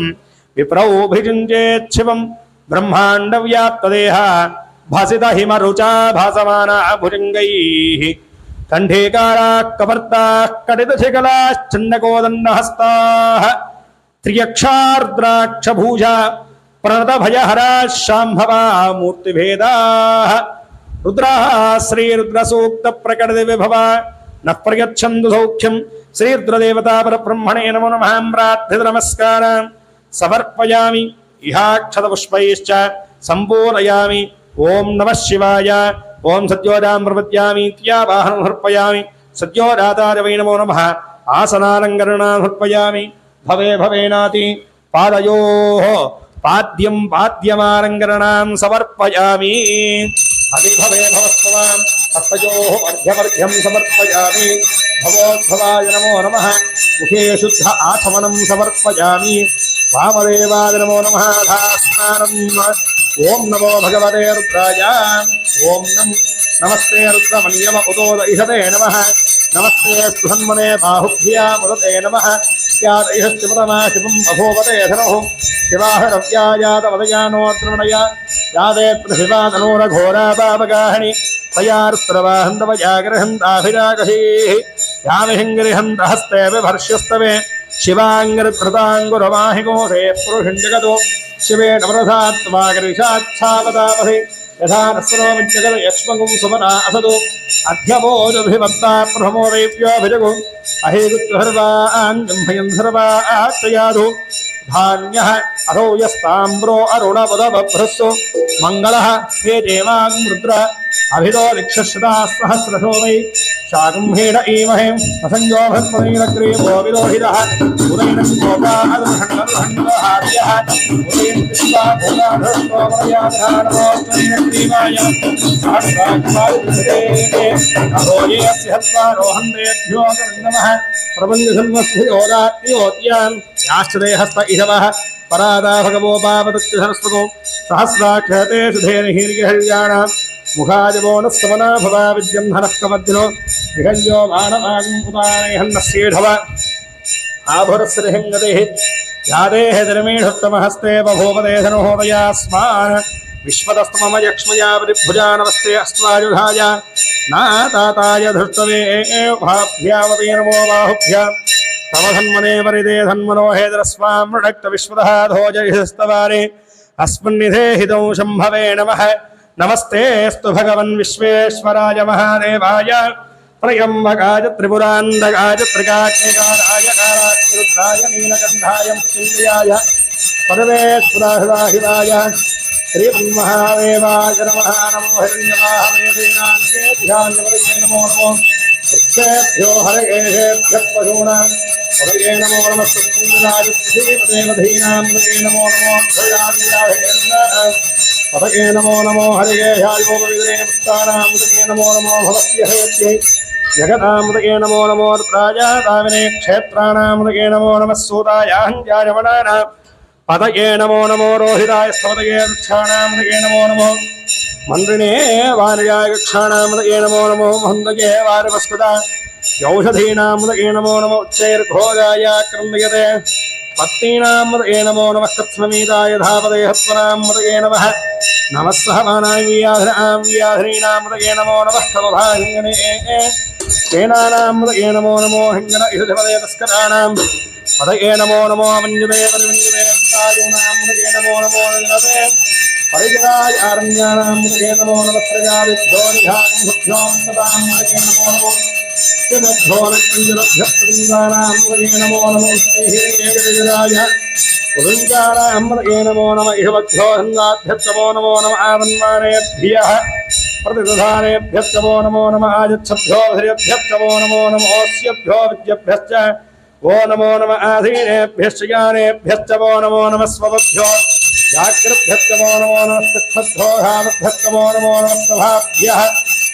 విప్రౌభిజించేచ్చివం బ్రహ్మాండవ్యాప్తదేహ భాసితహిమరుచా భాసమానా భుజంగైః కంఠేకారాः కపర్తాः కటితశిఖలాశ్చండకోదण्डहस्ताः త్రియక్షార్ద్రాక్షభూజా ప్రణతభయహరాः శాంభవా మూర్తిభేదాः రుద్రాः శ్రీరుద్రసూక్తప్రకటితవిభవ నః ప్రయచ్చन्तు సౌఖ్యం శ్రీరుద్రదేవతాపరబ్రహ్మణే నమో నమః ప్రార్థితనమస్కారాन् సమర్పయామి. ఇహాక్షతపుష్పైశ్చ సంపూరయామి. ఓం నమః శివాయ. ఓం సత్యోజాం ప్రపద్యామి త్యావాహనం సమర్పయామి. సత్యోజాతాయ వై నమో నమః ఆసనాలంకరణాన్ సమర్పయామి. భవే భవేనాతి పాదయోః పాద్యం పాద్యమాలంకరణాన్ సమర్పయామి. అతి భవే భవస్వాం హస్తయోః అర్ఘ్యమర్ఘ్యం సమర్పయామి. భవోద్భవాయ నమో నమః ముఖే శుద్ధ ఆచమనం సమర్పయామి. వామదేవాయ నమో నమః ధాస్నానం. ఓం నమో భగవతే రుద్రాయ. ఓం నమస్తే రుద్రమన్యమ ఉదోద ఇహతే నమః. నమస్తే సుహన్మనే బాహుభ్యాముదతే నమః. యాదైహస్తిమతమా శివం అభోవతే ధనుః. శివాహరవ్యాయాతవదయానోద్రమణయ యాదేత్ర శివానూరఘోరాపాపగాహిని तयास्त्रवाहन्तवजागृहन्ताभिजागशीः यामिहिङ्गिरिहन्तहस्ते विभर्ष्यस्तवे शिवाङ्गिरधृताङ्गुरवाहिकोशे पुरुषञ्जगतो शिवेन व्रधात्वागरिषाच्छावतापथे यथा नस्रोमिज्जगद यक्ष्मगुं सुमना असदो अध्यमोजभिवत्ता प्रथमोदैव्योभिजगो अहेगुत्वहर्वाञ्जम्भयन् सर्वात्तयाधो धान्यः अथो यस्ताम्रो अरुणपदबभ्रस्सु मङ्गलः हे देवाङ्रुद्र अभितो दिक्षश्रदा सहस्रशो वै शाकुम्भेण ईमहे असंयो भस्मैरग्रीवो विलोहितः उदयनं गोपादर्हण्डर्हण्डहार्यः उदयन् कृष्णा भूलाधस्तोमयाधानमोऽग्रीवाय सहस्राक्षायुधे अहो ये अस्य हत्वा रोहन्तेभ्यो नमः प्रबन्धसन्मस्योदात्योत्यान् याश्चते हस्त इषवः परादा भगवोपावदत्य सरस्वतो सहस्राक्षते सुधेर्हिर्यहर्याणां मुखाजवो न समना भवा विद्यं हनः कवद्नो विहल्यो मानवागुमुदानयहन्नस्येढव आभुरस्रिहङ्गतेः यादेः धर्मेणोत्तमहस्ते बभूवदे धनुहोदयास्मान् विश्वतस्तममयक्ष्मया परिभुजा नमस्ते अस्त्वायुधाय नाताताय धृष्टवे भाभ्यावते नमो बाहुभ्यां तव धन्मने वरिदे धन्मनो हेदरस्वां मृडक्त विश्वतः धोजयस्तवारे अस्मन्निधे हितौ शम्भवे नमः नमस्तेऽस्तु भगवन् विश्वेश्वराय महादेवाय त्र्यम्बकाय त्रिपुरान्तकाय त्रिकाग्निकाराय काराग्निरुद्राय नीलकण्ठाय मृत्युञ्जयाय परमेश्वराहिवाय श्रीमन्महादेवाय नमः नमो हिरण्यवाहवेदेनान्येभ्याय नमो नमो वृक्षेभ्यो हरयेभ्यः पशूनां हरये नमो नमः सुन्दराय श्रीमदेवधीनां हरये नमो नमो हरये नमो नमो हरये ह्यायोपविदे पुष्टानां हरये नमो नमो भवस्य हेत्यै जगतां हरये नमो नमो प्राजाताविने क्षेत्राणां हरये नमो नमः सूतायाहञ्जायमणानां पदये नमो नमो रोहिताय स्तवदये वृक्षाणां हरये नमो नमो मन्त्रिणे वानयाय कक्षाणां हरये नमो नमो मन्दये वारिवस्कृता यौषधीनां हरये नमो नमो उच्चैर्घोराय क्रन्दयते पत्नीनां हरये नमो नमः कृत्स्नमीताय धापदे हत्वनां हरये नमः नमः सहमानाय व्याधरीणां हरये नमो नमः कवभाहिङ्गणे सेनानां हरये नमो नमो हिङ्गण इषधिपदे तस्कराणां हरये नमो नमो वन्युदे परिवन्युदे तायूनां हरये नमो नमो नन्दते परिजनाय आरण्यानां हरये नमो नमः प्रजाविद्धो निधानं भुभ्यों सदां हरये नमो नमो श्रीमद्धोरञ्जलभ्यः हरये नमो नमो श्रीहिरण्यगजराय पुरुञ्जानां हरये नमो नमः इषवभ्यो हन्नाभ्यः नमो नमः आवन्मानेभ्यः प्रतिदधानेभ्यः नमो नमः आयच्छभ्यो हरिभ्यः नमो नमोऽस्यभ्यो विद्यभ्यश्च वो नमो नमः आधीनेभ्यश्च यानेभ्यश्च वो नमो नमः स्वभ्यो जागृभ्यश्च वो नमो नमः तिष्ठभ्यो धावभ्यश्च वो नमो नमः स्वभाभ्यः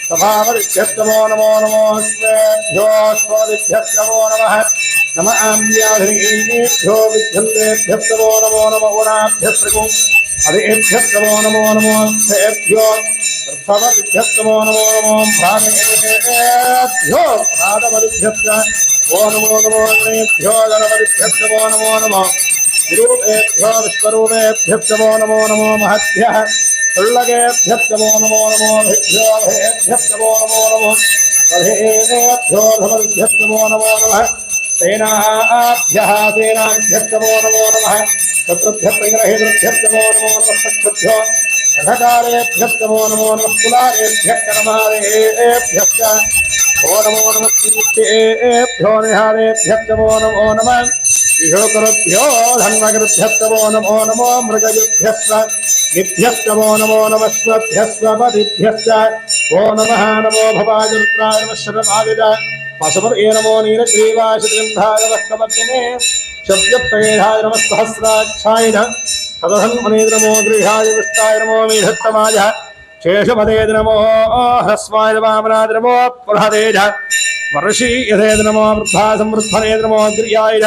स्वभावदिभ्यश्च वो नमो नमो स्वेभ्यो स्वदिभ्यश्च वो नमः नम आम्याधीनेभ्यो विद्यन्तेभ्यश्च वो नमो नमः गुणाभ्यश्च हरेभ्यश्च वो नमो नमो स्वेभ्यो प्रथमदिभ्यश्च वो नमो नमो भागेभ्यो प्रातमदिभ्यश्च वो नमो नमो गणेभ्यो गणपतिभ्यश्च वो नमो नमः विरूपेभ्यो विश्वरूपेभ्यश्च वो नमो नमो महद्भ्यः उल्लगेभ्यश्च वो नमो नमो भिभ्यो भेभ्यश्च वो नमो नमो गधेभ्यो धमभ्यश्च वो नमो नमः सेनाभ्यः सेनाभ्यश्च वो नमो नमः शत्रुभ्यः परिग्रहेभ्यश्च वो नमो नमः सक्षुभ्यो रथकालेभ्यश्च वो नमो नमः कुलालेभ्यश्च नमःभ्यश्च वो नमो नमः कीर्तेभ्यो निहारेभ्यश्च वो नमो नमः विषुकरुभ्यो धन्वकृभ्यश्च वो नमो नमो मृगयुभ्यश्च निभ्यश्च वो नमो नमः स्वभ्यश्च पदिभ्यश्च वो नमः नमो भवाय रुद्राय नमः शरणाय पशुपतये नमो नीलग्रीवाय श्रीगन्धाय नमः कवचने शब्दप्रगेहाय नमः सहस्राक्षाय सदधन्मने नमो गृहाय विष्टाय नमो मीढत्तमाय शेषपदे नमो ह्रस्वाय वामनाय नमो पुरहदेज वर्षीयते नमो वृद्धा समृद्धने नमो गिर्याय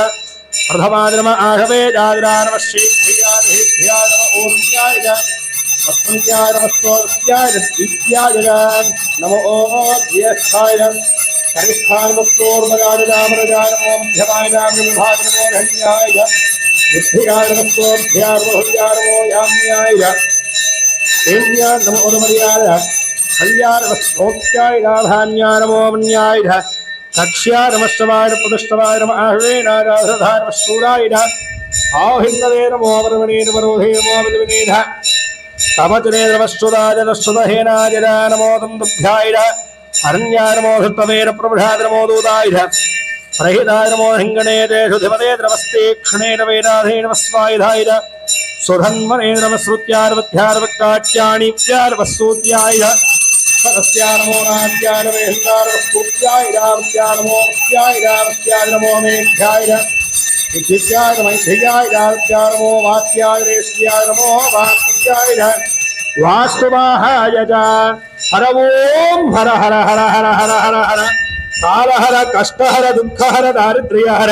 प्रथमाय नमः आघवे जागरा नमः श्रीभ्रियाय नमः ऊर्ध्याय अस्मन्याय नमः स्तोत्र्याय द्वितीयाय नमो ज्येष्ठाय कनिष्ठाय मुक्तोर्मजाय नामरजाय नमो मध्यमाय नामविभाग नमो धन्याय बुद्धियाय नमः स्तोत्र्याय बहुल्याय नमो याम्याय देव्याय नमो उर्मर्याय कल्याणवस्तोक्त्याय धान्याय नमो मन्याय कक्ष्या नमस्तवाय प्रतिष्ठवाय नमः आह्वेनागाधार शूराय आहिन्दवे नमो वरवणे नमरोधे नमो विलविने तमचने नमस्तुराज नस्तुरहेनाय नमो तम्भ्याय अरण्याय नमो धृतवेन प्रभुषाय नमो दूताय प्रहिताय नमो हिङ्गणे देशुधिपते नमस्ते क्षणे नवेनाधे नमस्वायुधाय सुधन्वने नमस्रुत्यार्वध्यार्वकाट्याणि व्यार्वस्तुत्याय सदस्या नमो नाट्याय नमेहिन्दार्वस्तुत्याय नमो मुत्याय नमो मेध्याय विद्याय मैथियाय नमो वाक्याय रेष्याय नमो वाक्याय वास्तुवाहाय हर ओम हर हर हर हर हर हर हर काल हर कष्ट हर दुख हर दारिद्र्य हर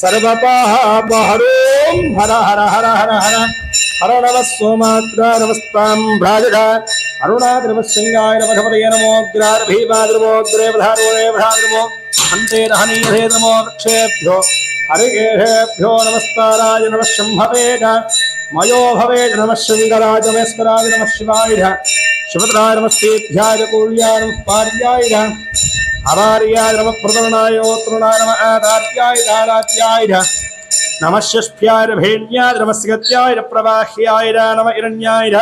सर्वपापहरों हर हर हर हर हर हर नमः सोमाग्र नमस्तां भ्राजः अरुणाद्रवसिंहाय नमः भगवते नमो ग्रार्भीवाद्रमोग्रेवधारो अन्ते रहनीये नमो वृक्षेभ्यो हरिकेभ्यो नमस्काराय नमः शम्भवे मयो भवे नमः शृंगराज नमस्काराय नमः शिवाय शिवत्राय नमस्तेभ्याय कूल्याय नमः पार्याय अवार्याय नमः प्रतरणाय ओत्रणाय नमः आदात्याय दादात्याय नमः षष्ठ्याय भेण्याय नमस्कृत्याय प्रवाह्याय नमः हिरण्याय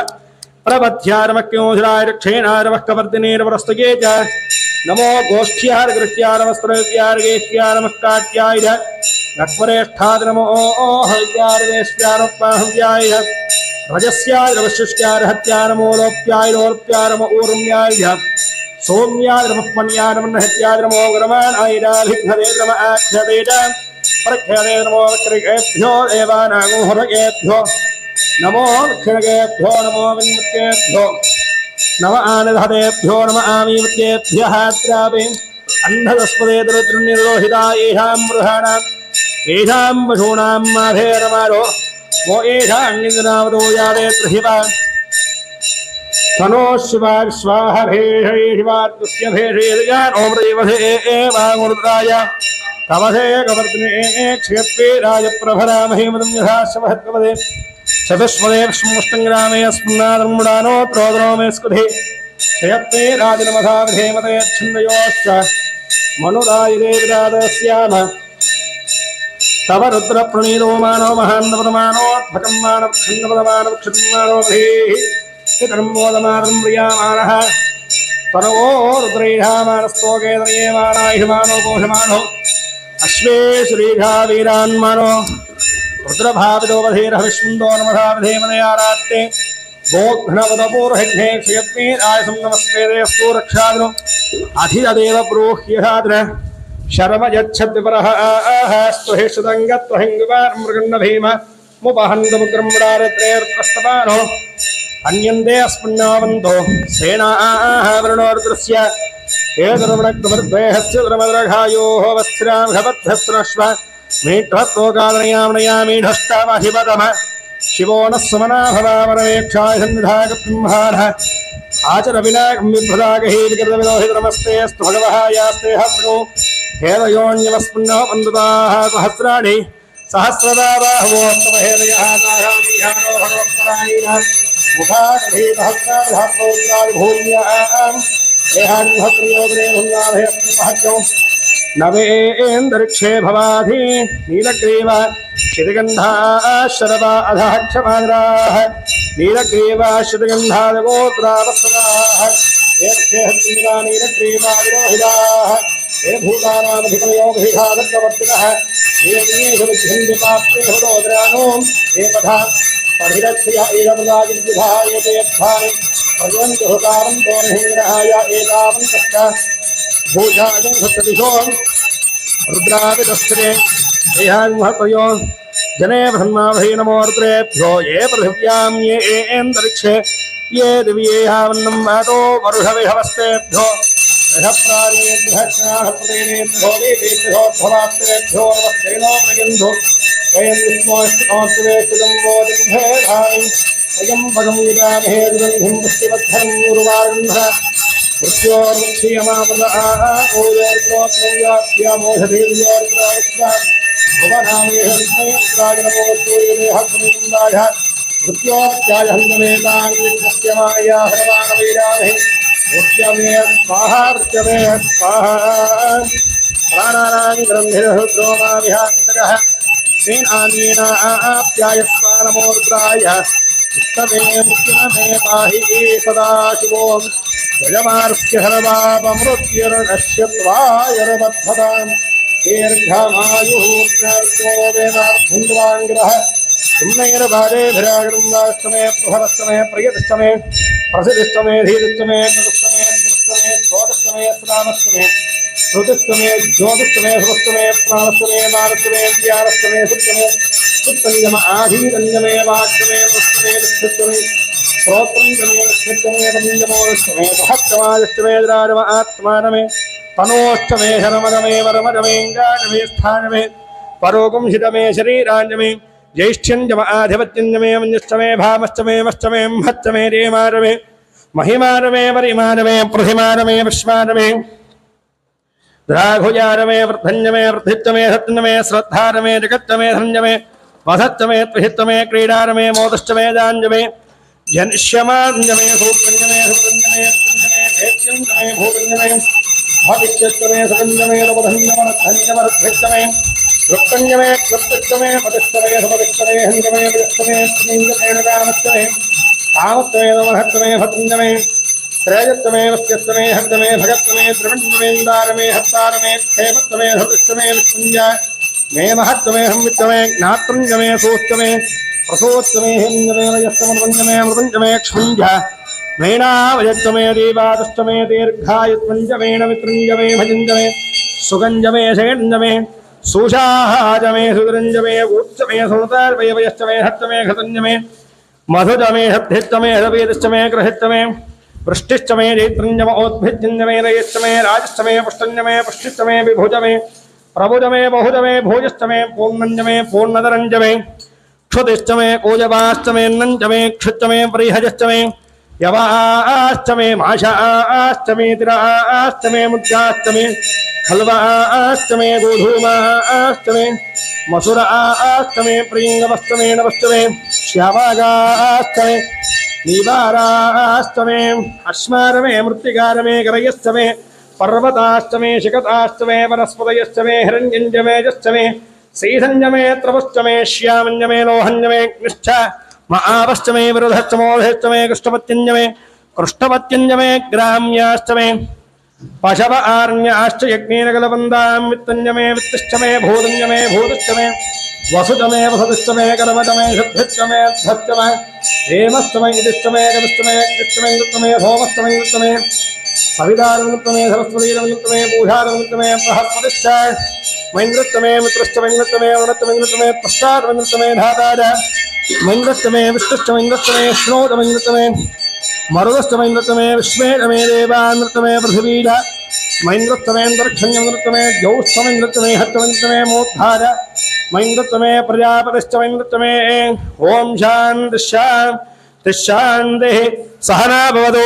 प्रबध्याय नमः क्योधराय क्षेणाय नमः कवर्दिने नमस्तये च नमो गोष्ठ्याय गृह्याय नमस्त्रव्याय गेह्याय नमः काट्याय नक्वरेष्ठाय नमो हव्याय वेश्याय नमः पाहव्याय रजस्याय नमशिष्याय हत्याय नमो लोप्याय लोप्याय नमो ऊर्म्याय सौम्याय नमः पन्याय नमः नहत्याय नमो गरमाणाय भिघ्नदे नमः आख्यदे प्रख्यदे नमो वक्रिकेभ्यो देवानागोहरकेभ्यो नमो दक्षिणकेभ्यो नमो विन्मत्येभ्यो नम आनधदेभ्यो नम आमीमत्येभ्यः त्रावे अन्धदस्पदे दरिद्रनिर्लोहिता येषां मृहाणां येषां पशूनां माभे नमारो वो येषाङ्गिन्द्रनावतो यादे त्रिहिवा तनो शिवाय स्वाहा भेषये शिवात्मस्य भेषये ओमदेवधे एवाङ्गुरुद्राय कवधे कवर्तने क्षेत्रे राजप्रभरामहे मदं यथा शवहत्कवदे चतुष्पदे विष्णुष्टङ्ग्रामे अस्मन्नादम्मुडानो त्रोदनो मे स्कुधे क्षयत्वे राजनमधाविधे मते छन्दयोश्च मनुरायुधे विरादस्याम तव रुद्रप्रणीतो मानो महान्दपदमानोऽद्भुतं मानवक्षन्दपदमानवक्षतमानो भेः पितरं मोदमानं प्रियामानः तनवो रुद्रैषामानस्तोकेतनीयमानायुषमानो कोशमानो अश्वे श्रीघा वीरान्मानो रुद्रभाविदोपधीरः विष्णुन्दो नमधाविधेमने आरात्ते गोघ्नपदपूर्वहिघ्ने क्षयत्मे आयसं नमस्वेदेऽस्तु रक्षाद्रो अधिदेव प्रोह्यहाद्र शर्म यच्छद्विपरः स्तु हि श्रुतङ्गत्वहिङ्गवान् मृगण्डभीम मुपहन्तमुग्रम्डारत्रेऽर्त्रस्तपानो अन्यन्ते अस्मन्नावन्तो सेनाः वरुणोर्दृश्य एतरुणक्तमर्द्वेहस्य द्रमद्रघायोः वस्थिरां घबद्धस्त्रश्व मीढ्वत्वोकादनयामनयामीढष्टामहिपदम शिवो नः सुमना भवामरवेक्षाय सन्निधागब्रह्माणः आचर विनायकं विभ्रदागहि विकृतविलोहितनमस्ते अस्तु भगवः यास्ते हस्रो हेदयोन्यमस्मिन्नो वन्दताः सहस्राणि सहस्रदा बाहवोत्तमहेदयः दाहामीहानो भगवत्परायणः मुखादधीतहस्रादिहस्रोत्रादिभूम्याम् देहान्हत्रियोगरे भुङ्गाभयस्महत्यौ नवेन्दरिक्षे भवाधि नीलग्रीव शितिगन्धा शरदा अधः क्षमाद्राः नीलग्रीव शितिगन्धादगोत्रावस्त्राः एर्षेहत्रीवा नीलग्रीवाविरोहिताः हे भूतानामधिकमयोभिघातवर्तिनः नीलग्रीवविध्यन्दिपात्रे हृदोद्रानो हे पथा परिरक्षय एवमदाजिद्विधा एते यत्थानि पर्यन्तु हुतारं तोर्हिङ्ग्रहाय एतावन्तश्च भूषाजं सप्तदिशो रुद्राविदस्त्रे देहान्महतयो जने ब्रह्माभै नमो रुद्रेभ्यो ये पृथिव्यां ये एन्तरिक्षे ये दिव्येहावन्नं मातो वरुषविहवस्तेभ्यो रथप्राणेभ्यः देवेभ्यो नमस्तेनो मृगन्धो वयं विष्णोस्तुतं वोदिम्भेधानि वयं भगमुदामहे दुर्गन्धिं पुष्टिवद्धं उर्वारुन्ध मृत्योर्मुक्षीयमामदाओर्त्रोत्मव्याख्यामोषधीर्योर्ग्राविश्वा भुवनामेहस्मयत्राजनमोत्तूर्यदेहस्मनिन्दाय मृत्योर्त्याजहन्तमेताङ्गित्यमाया हरवानवीरामहे उद्यमे स्वाहा वृत्यमे स्वाहा प्राणानां ग्रन्थिरुद्रोमाभिहान्तकः सेनानीन आप्यायस्मानमोर्द्राय उत्तमे मृत्युनमे पाहि सदाशिवों यजमार्प्य सर्वापमृत्युर्नश्यत्वायरबद्धताम् दीर्घमायुः वेदार्थन्द्राङ्ग्रह पुण्यैर्भारेभिरागृन्दाष्टमे प्रभरष्टमे प्रियदष्टमे प्रसिद्धष्टमे धीरष्टमे कृतष्टमे स्मृष्टमे स्वदष्टमे श्रावष्टमे श्रुतिष्टमे ज्योतिष्टमे सुष्टमे प्राणष्टमे मानष्टमे ज्ञानष्टमे सुष्टमे सुत्तञ्जम आधीरञ्जमे वाक्यमे पुष्टमे निष्ठिष्टमे श्रोत्रञ्जमे निष्ठिष्टमे पञ्जमोदष्टमे सहस्रमादष्टमे द्रारम आत्मानमे तनोष्टमे शरमदमे वरमदमेङ्गानमे स्थानमे परोगुंसितमे शरीराञ्जमे ज्येष्ठ्यञ्जम आधिपत्यञ्जमे मञ्जष्टमे भामष्टमे मष्टमे महत्तमे रेमानमे महिमानमे परिमानमे प्रतिमानमे विश्वानमे द्राघुजानमे वृद्धञ्जमे वृद्धित्तमे सत्यमे श्रद्धानमे जगत्तमे धन्यमे वधत्तमे त्रिहित्तमे क्रीडानमे मोदष्टमे दाञ्जमे जनिष्यमाञ्जमे सूत्रञ्जमे सुप्रञ्जमे भेद्यञ्जमे भूतञ्जमे भविष्यत्तमे सुगन्धमे रवधन्यमरद्धन्यमरद्धमे वृत्तञ्जमे कृत्तमे पतिष्ठमे सुपतिष्ठमे हन्यमे पतिष्ठमे स्त्रीञ्जमे नगामस्तमे कामत्तमे नमहत्तमे भतञ्जमे त्रयत्तमे वस्यत्तमे हर्दमे भगत्तमे द्रवण्यमेन्दारमे हत्तारमे क्षेमत्तमे धृतष्टमे विष्णुञ्जा मे महत्तमे संवित्तमे ज्ञात्रञ्जमे सूष्टमे प्रसोत्तमे हिञ्जमे वयस्तमर्वञ्जमे मृतञ्जमे क्ष्मुञ्जा मेनावयत्तमे देवादष्टमे दीर्घायुत्वञ्जमे नमितृञ्जमे भजञ्जमे सुगञ्जमे शयञ्जमे सुषाहाजमे सुदरञ्जमे ऊच्चमे सुनतार्वयवयश्चमे हत्तमे घतञ्जमे मधुजमे हद्धित्तमे हृवेदश्चमे ग्रहित्तमे वृष्टिश्चमे जैत्रञ्जम औद्भिज्जञ्जमे रयश्चमे राजश्चमे पुष्टञ्जमे पुष्टिश्चमे विभुजमे प्रभुजमे बहुजमे भोजश्चमे पूर्णञ्जमे पूर्णधरञ्जमे क्षुतिश्चमे कूजवाश्चमे नञ्जमे क्षुच्चमे परिहजश्चमे यवाश्चमे माशाश्चमे तिराश्चमे मुद्गाश्चमे खल्वाश्चमे गोधूमाश्चमे मसुराश्चमे प्रियङ्गवश्चमे नवश्चमे श्यामागाश्चमे नीवाराश्चमे अश्मारमे मृत्तिकारमे करयश्चमे पर्वताश्चमे शिखताश्चमे वनस्पतयश्चमे हिरण्यञ्जमे जश्चमे सीधञ्जमे त्रवश्चमे श्यामञ्जमे लोहञ्जमे अग्निश्च महावश्चमे विरुधश्चमोधश्चमे कृष्णपत्यञ्जमे कृष्णपत्यञ्जमे ग्राम्याश्चमे पशव आरण्याश्च यज्ञेन कलवन्दां वित्तञ्जमे वित्तिश्चमे भूतञ्जमे भूतश्चमे वसुजमे वसतिश्चमे कर्मजमे शुद्धिश्चमे अध्वश्चमे हेमश्चमे इतिश्चमे कविश्चमे कृष्णमे नृत्तमे भौमश्चमे नृत्तमे सविदारनृत्तमे सरस्वतीरनृत्तमे पूषारनृत्तमे बृहस्पतिश्च मैन्द्रत्तमे मित्रश्चमे नृत्तमे वनत्तमे नृत्तमे पश्चात्तमे नृत्तमे धातार मैन्द्रत्तमे विष्णुश्चमे नृत्तमे श्नोतमे नृत्तमे मरुदश्चमे नृत्तमे विश्वेदमे देवानृत्तमे पृथिवीज मैन्द्रत्तमेऽन्तरिक्षण्यं नृत्तमे द्यौस्तमे नृत्तमे हत्तमे नृत्तमे मोद्धार मैन्द्रत्तमे प्रजापतिश्चमे नृत्तमे ॐ शान्तिः सहना भवतु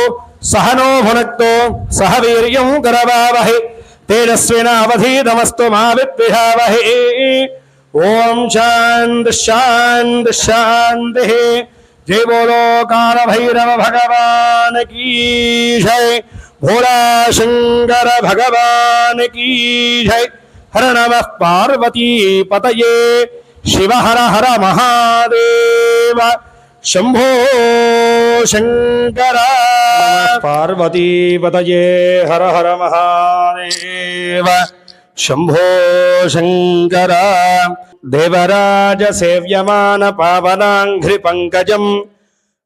सहनो भुनक्तु सह वीर्यं करवावहै तेजस्विनावधीतमस्तु मा विद्विषावहै ओम शान्तिः जय बोलो काल भैरव भगवान की जय भोला शंकर भगवान की जय हर नमः पार्वती पतये शिव हर हर महादेव शंभो शंकर पार्वती पतये हर हर महादेव शंभो शंकर देवराज सेव्यमान पावनांघ्रि पंकजं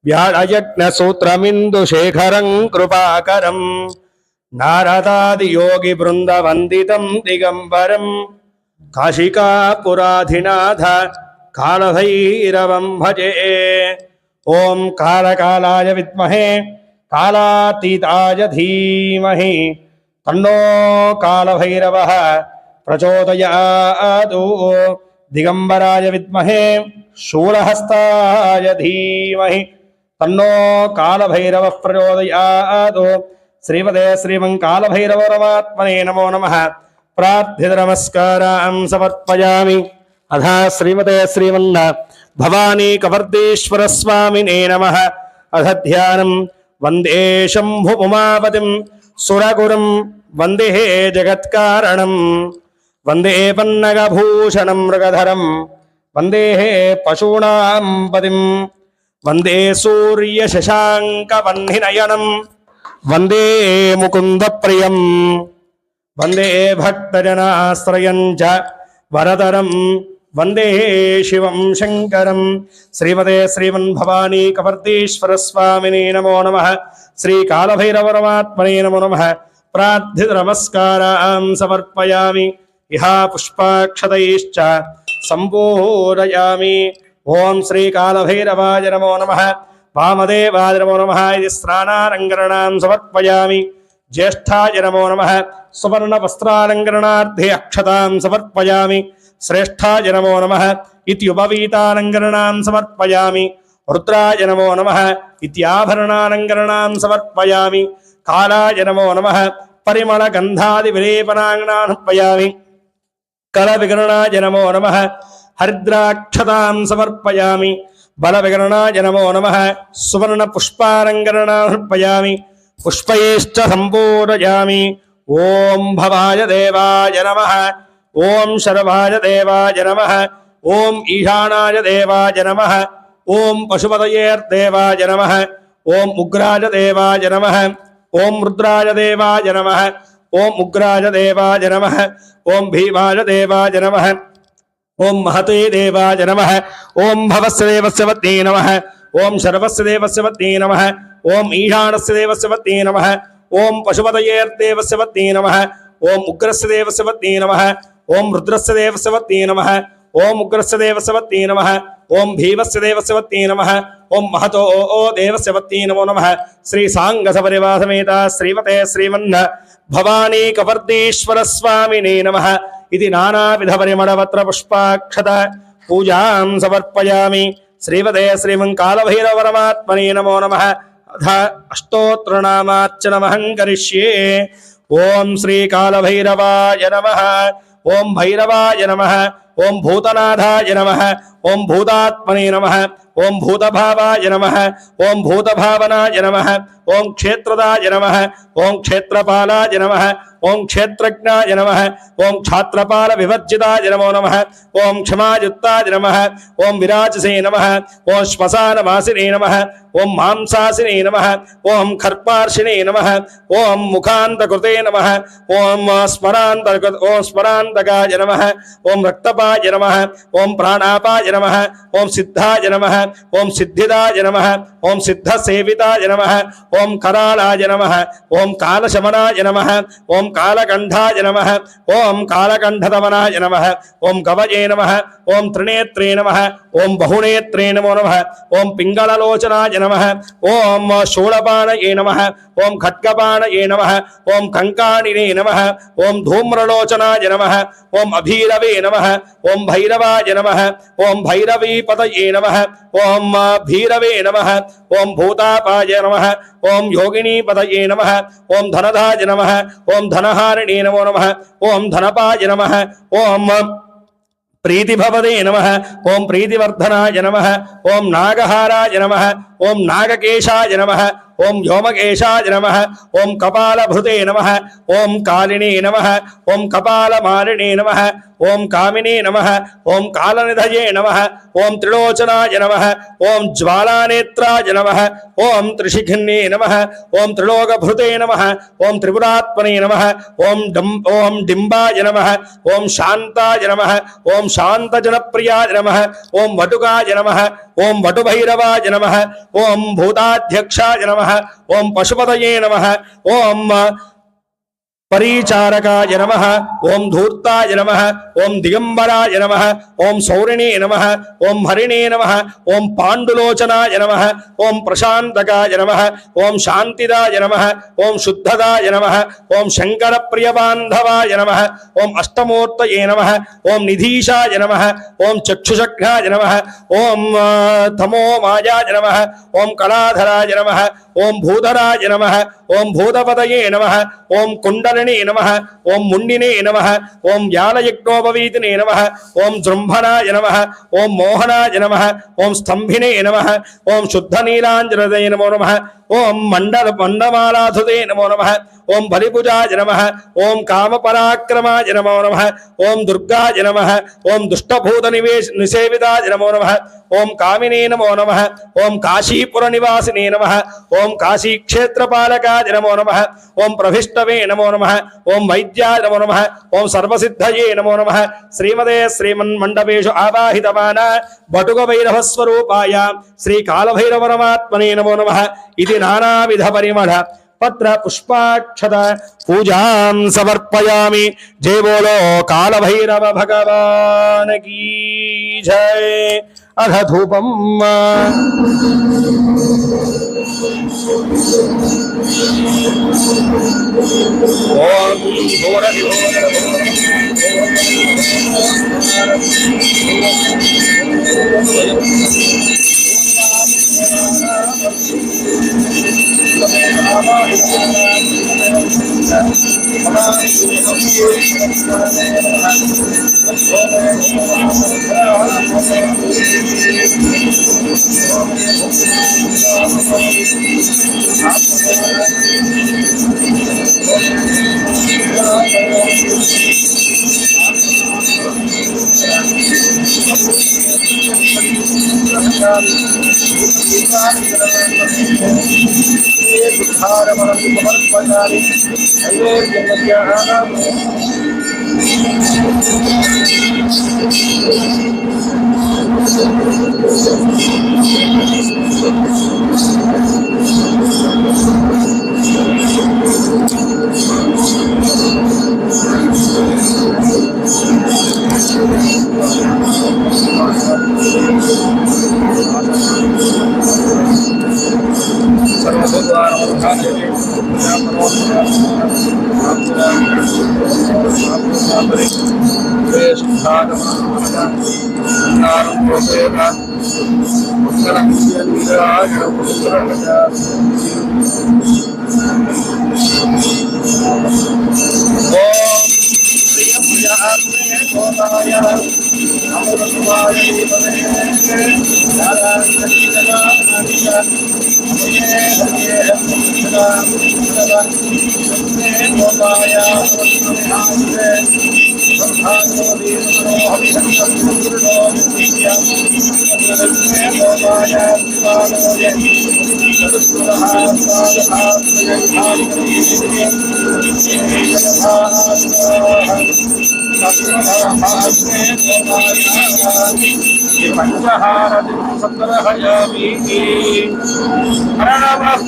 व्याळयज्ञ सूत्रमिंदु शेखरं कृपाकरं नारदादि योगी वृंद वंदितं दिगंबरं काशिकापुराधिनाथ कालभैरवं भजे ओम कालकालाय विद्महे कालातीताय धीमहि तन्नो कालभैरवः प्रचोदयात् दिगंबराय विद्महे शूलहस्ताय धीमहि तन्नो कालभैरवः प्रचोदयात् श्रीमते श्रीमङ्कालभैरवरमात्मने नमो नमः प्रार्थितनमस्कारान् समर्पयामि अथ श्रीमते श्रीमन्न भवानी कवर्देश्वर स्वामिने नमः अथ ध्यानं వందే శంభుముమాపతిం సురగురుం వందే జగత్కారణం వందే పన్నగభూషణం మృగధరం వందే పశూనాం పతిం వందే సూర్యశశాంకవహ్నినయనం వందే ముకుందప్రియం వందే భక్తజనాశ్రయం చ వరదరం వందే శివం శంకరం. శ్రీమతే శ్రీమన్భవానీ కపర్దీశ్వర స్వామినే నమో నమః. శ్రీకాళభైరవరమాత్మనే నమో నమః. ప్రార్థిత నమస్కారాన్ సమర్పయామి. ఇహా పుష్పాక్షతైశ్చ సంపూరయామి. ఓం శ్రీకాళభైరవాయ నమో నమః. వామదేవాయ నమో నమః. ఇది స్నానాలంకరణాన్ సమర్పయామి. జ్యేష్ఠాయ నమో నమః. సువర్ణవస్త్రాలంకరణార్థే అక్షతాం సమర్పయామి. శ్రేష్ఠాయ నమో నమః ఇత్యుపవీతాలంకరణాన్ సమర్పయామి. రుద్రాయ నమో నమః ఇత్యాభరణాలంకరణాన్ సమర్పయామి. కాలాయ నమో నమః పరిమళగంధాది విలేపనాంగనాన్ సమర్పయామి. కలవికరణాయ నమో నమః హరిద్రాక్షతాం సమర్పయామి. బలవికరణాయ నమో నమః సువర్ణ పుష్పాలంకరణాన్ సమర్పయామి. పుష్పైశ్చ సంపూరయామి. ఓం భవాయ దేవాయ నమః. ఓం శర్వాయ దేవాయ నమః. ఓం ఈశానాయ దేవాయ నమః. ఓం పశుపతయేర్దేవాయ నమః. ఓం ఉగ్రాయ దేవాయ నమః. ఓం రుద్రాయ దేవాయ నమః. ఓం ఉగ్రాయ దేవాయ నమః. ఓం భీమాయ దేవాయ నమః. ఓం మహతే దేవాయ నమః. ఓం భవస్య దేవస్య పత్నే నమః. ఓం శర్వస్య దేవస్య పత్నే నమః. ఓం ఈశానస్య దేవస్య పత్నే నమః. ఓం పశుపతయేర్దేవస్య పత్నే నమః. ఓం ఉగ్రస్య దేవస్య పత్నే నమః. ఓం రుద్రస్య దేవస్య పత్నే నమః. ఓం ఉగ్రస్య దేవస్య పత్నే నమః. ఓం భీమస్య దేవస్య పత్నే నమః. ఓం మహతో దేవస్య పత్నే నమో నమః. శ్రీ సాంగస పరివాసమేత శ్రీమతే శ్రీమన్న భవానీ కపర్దీశ్వర స్వామినే నమః. ఇది నానావిధ పరిమళపత్ర పుష్పాక్షత పూజాం సమర్పయామి. శ్రీమతే శ్రీమంకాళభైరవరమాత్మనే నమో నమః. అథ అష్టోత్తరనామార్చనమహం కరిష్యే. ఓం శ్రీకాళభైరవాయ నమః. ఓం భైరవాయ నమః. ఓం భూతనాథాయ నమః. ఓం భూతాత్మనే నమః. ఓం భూతభావాయ నమః. ఓం భూతభావనాయ నమః. ఓం క్షేత్రదాయ నమః. ఓం క్షేత్రపాలాయ నమః. ఓం క్షేత్రజ్ఞాయ నమః. ఓం క్షాత్రపాల వివర్జితాయ నమో నమః. ఓం క్షమాయుక్తాయ నమః. ఓం విరాజసే నమః. ఓం శ్మశానవాసినే నమః. ఓం మాంసాసినే నమః. ఓం ఖర్పార్షినే నమః. ఓం ముఖాంతకృతే నమః. ఓం స్మరాంతకాయ నమః. ఓం రక్తపాయ నమః. ఓం ప్రాణాపాయ నమః. ఓం సిద్ధాయ నమః. ఓం సిద్ధిదాయ నమః. ఓం సిద్ధసేవితాయ నమః. ఓం కరాళాయ నమః. ఓం కాలశమనాయ నమః. ఓం కాలకంఠాయ నమః. ఓం కాలకంఠదమనాయ నమః. ఓం గవయే నమః. ఓం త్రినేత్రే నమః. ఓం బహునేత్రే నమో నమః. ఓం పింగళలోచనాయ నమః. ఓం శూలపాణయే నమః. ఓం ఖడ్గపాణయే నమః. ఓం కంకాణినే నమః. ఓం ధూమ్రలోచనాయ నమః. ఓం అభీరవే నమః. ఓం భైరవాయ నమః. ఓం భైరవీపతయే నమః. ఓం భీరవే నమః. ఓం భూతాపాయ నమః. ఓం యోగినీపతయే నమః. ఓం ధనదాయ నమః. ఓం ధనహారిణే నమో నమః. ఓం ధనపాయ నమః. ఓం ప్రీతిభవదే నమః. ఓం ప్రీతివర్ధనాయ నమః. ఓం నాగహారాయ నమః. ఓం నాగకేశాయ నమః. ఓం వ్యోమకేశాయ నమః. ఓం కపాలభృతే నమః. ఓం కాలినే నమః. ఓం కపాలమాలినే నమః. ఓం కామినే నమః. ఓం కాలనిధయే నమః. ఓం త్రిలోచనాయ నమః. ఓం జ్వాలానేత్రాయ నమః. ఓం త్రిశిఖిన్నే నమః. ఓం త్రిలోకభృతే నమః. ఓం త్రిపురాత్మనే నమః. ఓం డింబాయ నమః. ఓం శాంతాయ నమః. ఓం శాంతజనప్రియాయ నమః. ఓం వటుకాయ నమః. ఓం వటుభైరవాయ నమః. ఓం భూతాధ్యక్షాయ నమః. ఓం పశుపతయే నమః. ఓం పరిచారకాయ నమః. ఓం ధూర్తాయ నమః. ఓం దిగంబరాయ నమః. ఓం సౌరిణే నమః. ఓం హరిణే నమః. ఓం పాండులోచనాయ నమః. ఓం ప్రశాంతకాయ నమః. ఓం శాంతిదాయ నమః. ఓం శుద్ధదాయ నమః. ఓం శంకర ప్రియబాంధవాయ నమః. ఓం అష్టమూర్తయే నమః. ఓం నిధీశాయ నమః. ఓం చక్షుషఘ్నాయ నమః. ఓం తమోమాయాయ నమః. ఓం కళాధరాయ నమః. ఓం భూధరాయ నమః. ఓం భూతపతయే నమః. ఓం కుండల కుండలిని నమః ఓం ముండినే నమః ఓం వ్యాలయజ్ఞోపవీతినే నమః ఓం జృంభణాయ నమః ఓం మోహనాయ నమః ఓం స్తంభినే నమః ఓం శుద్ధ నీలాంజనదయ నమో నమః ఓం మండమాలాధుదే నమో నమః ఓం బలిభుజాయ నమః ఓం కామపరాక్రమాయ నమో నమః ఓం దుర్గాయ నమః ఓం దుష్టభూత నిసేవితాయ నమో నమః ఓం కామినే నమో నమః ఓం కాశీపుర నివాసినే నమః ఓం కాశీక్షేత్రపాలకాయ నమో నమః ఓం ప్రభిష్టవే నమో నమః ఓం వైద్యాయ నమో నమః ఓం సర్వసిద్ధయే నమో నమః శ్రీమదే శ్రీమన్మండపేషు ఆవాహితమాన బటుక భైరవ స్వరూపాయ శ్రీ కాలభైరవరమాత్మనే నమో నమః ఇది నానావిధ పరిమళ పత్ర పుష్పాక్షత పూజాం సమర్పయామి జై బోలో కాలభైరవ భగవాన్ కీ జై అధ ధూపం ఓం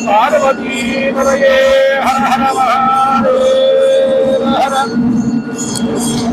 పార్వతీ హర హర మహాదేవ హర ఓం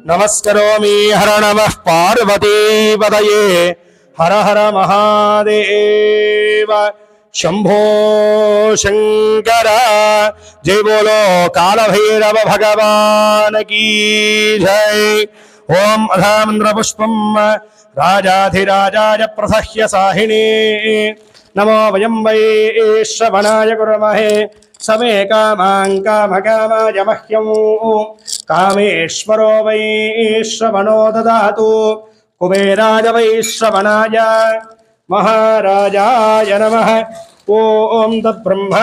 నమస్కరోమి హర నమః పార్వతీపతయే హర హర మహాదేవ శంభో శంకర జై బోలో కాలభైరవ భగవాన్ కీ జై ఓం అధామంద్ర పుష్పం రాజాధిరాజాయ ప్రసహ్య సాహినే నమో వయం వై శ్రవణాయ కుర్మహే సమే కామాం కామకామాయ మహ్యం కామేశ్వరో వై శ్రవణో దదాతు కుబేరాయ వై శ్రవణాయ మహారాజాయ నమః. ఓం తద్బ్రహ్మ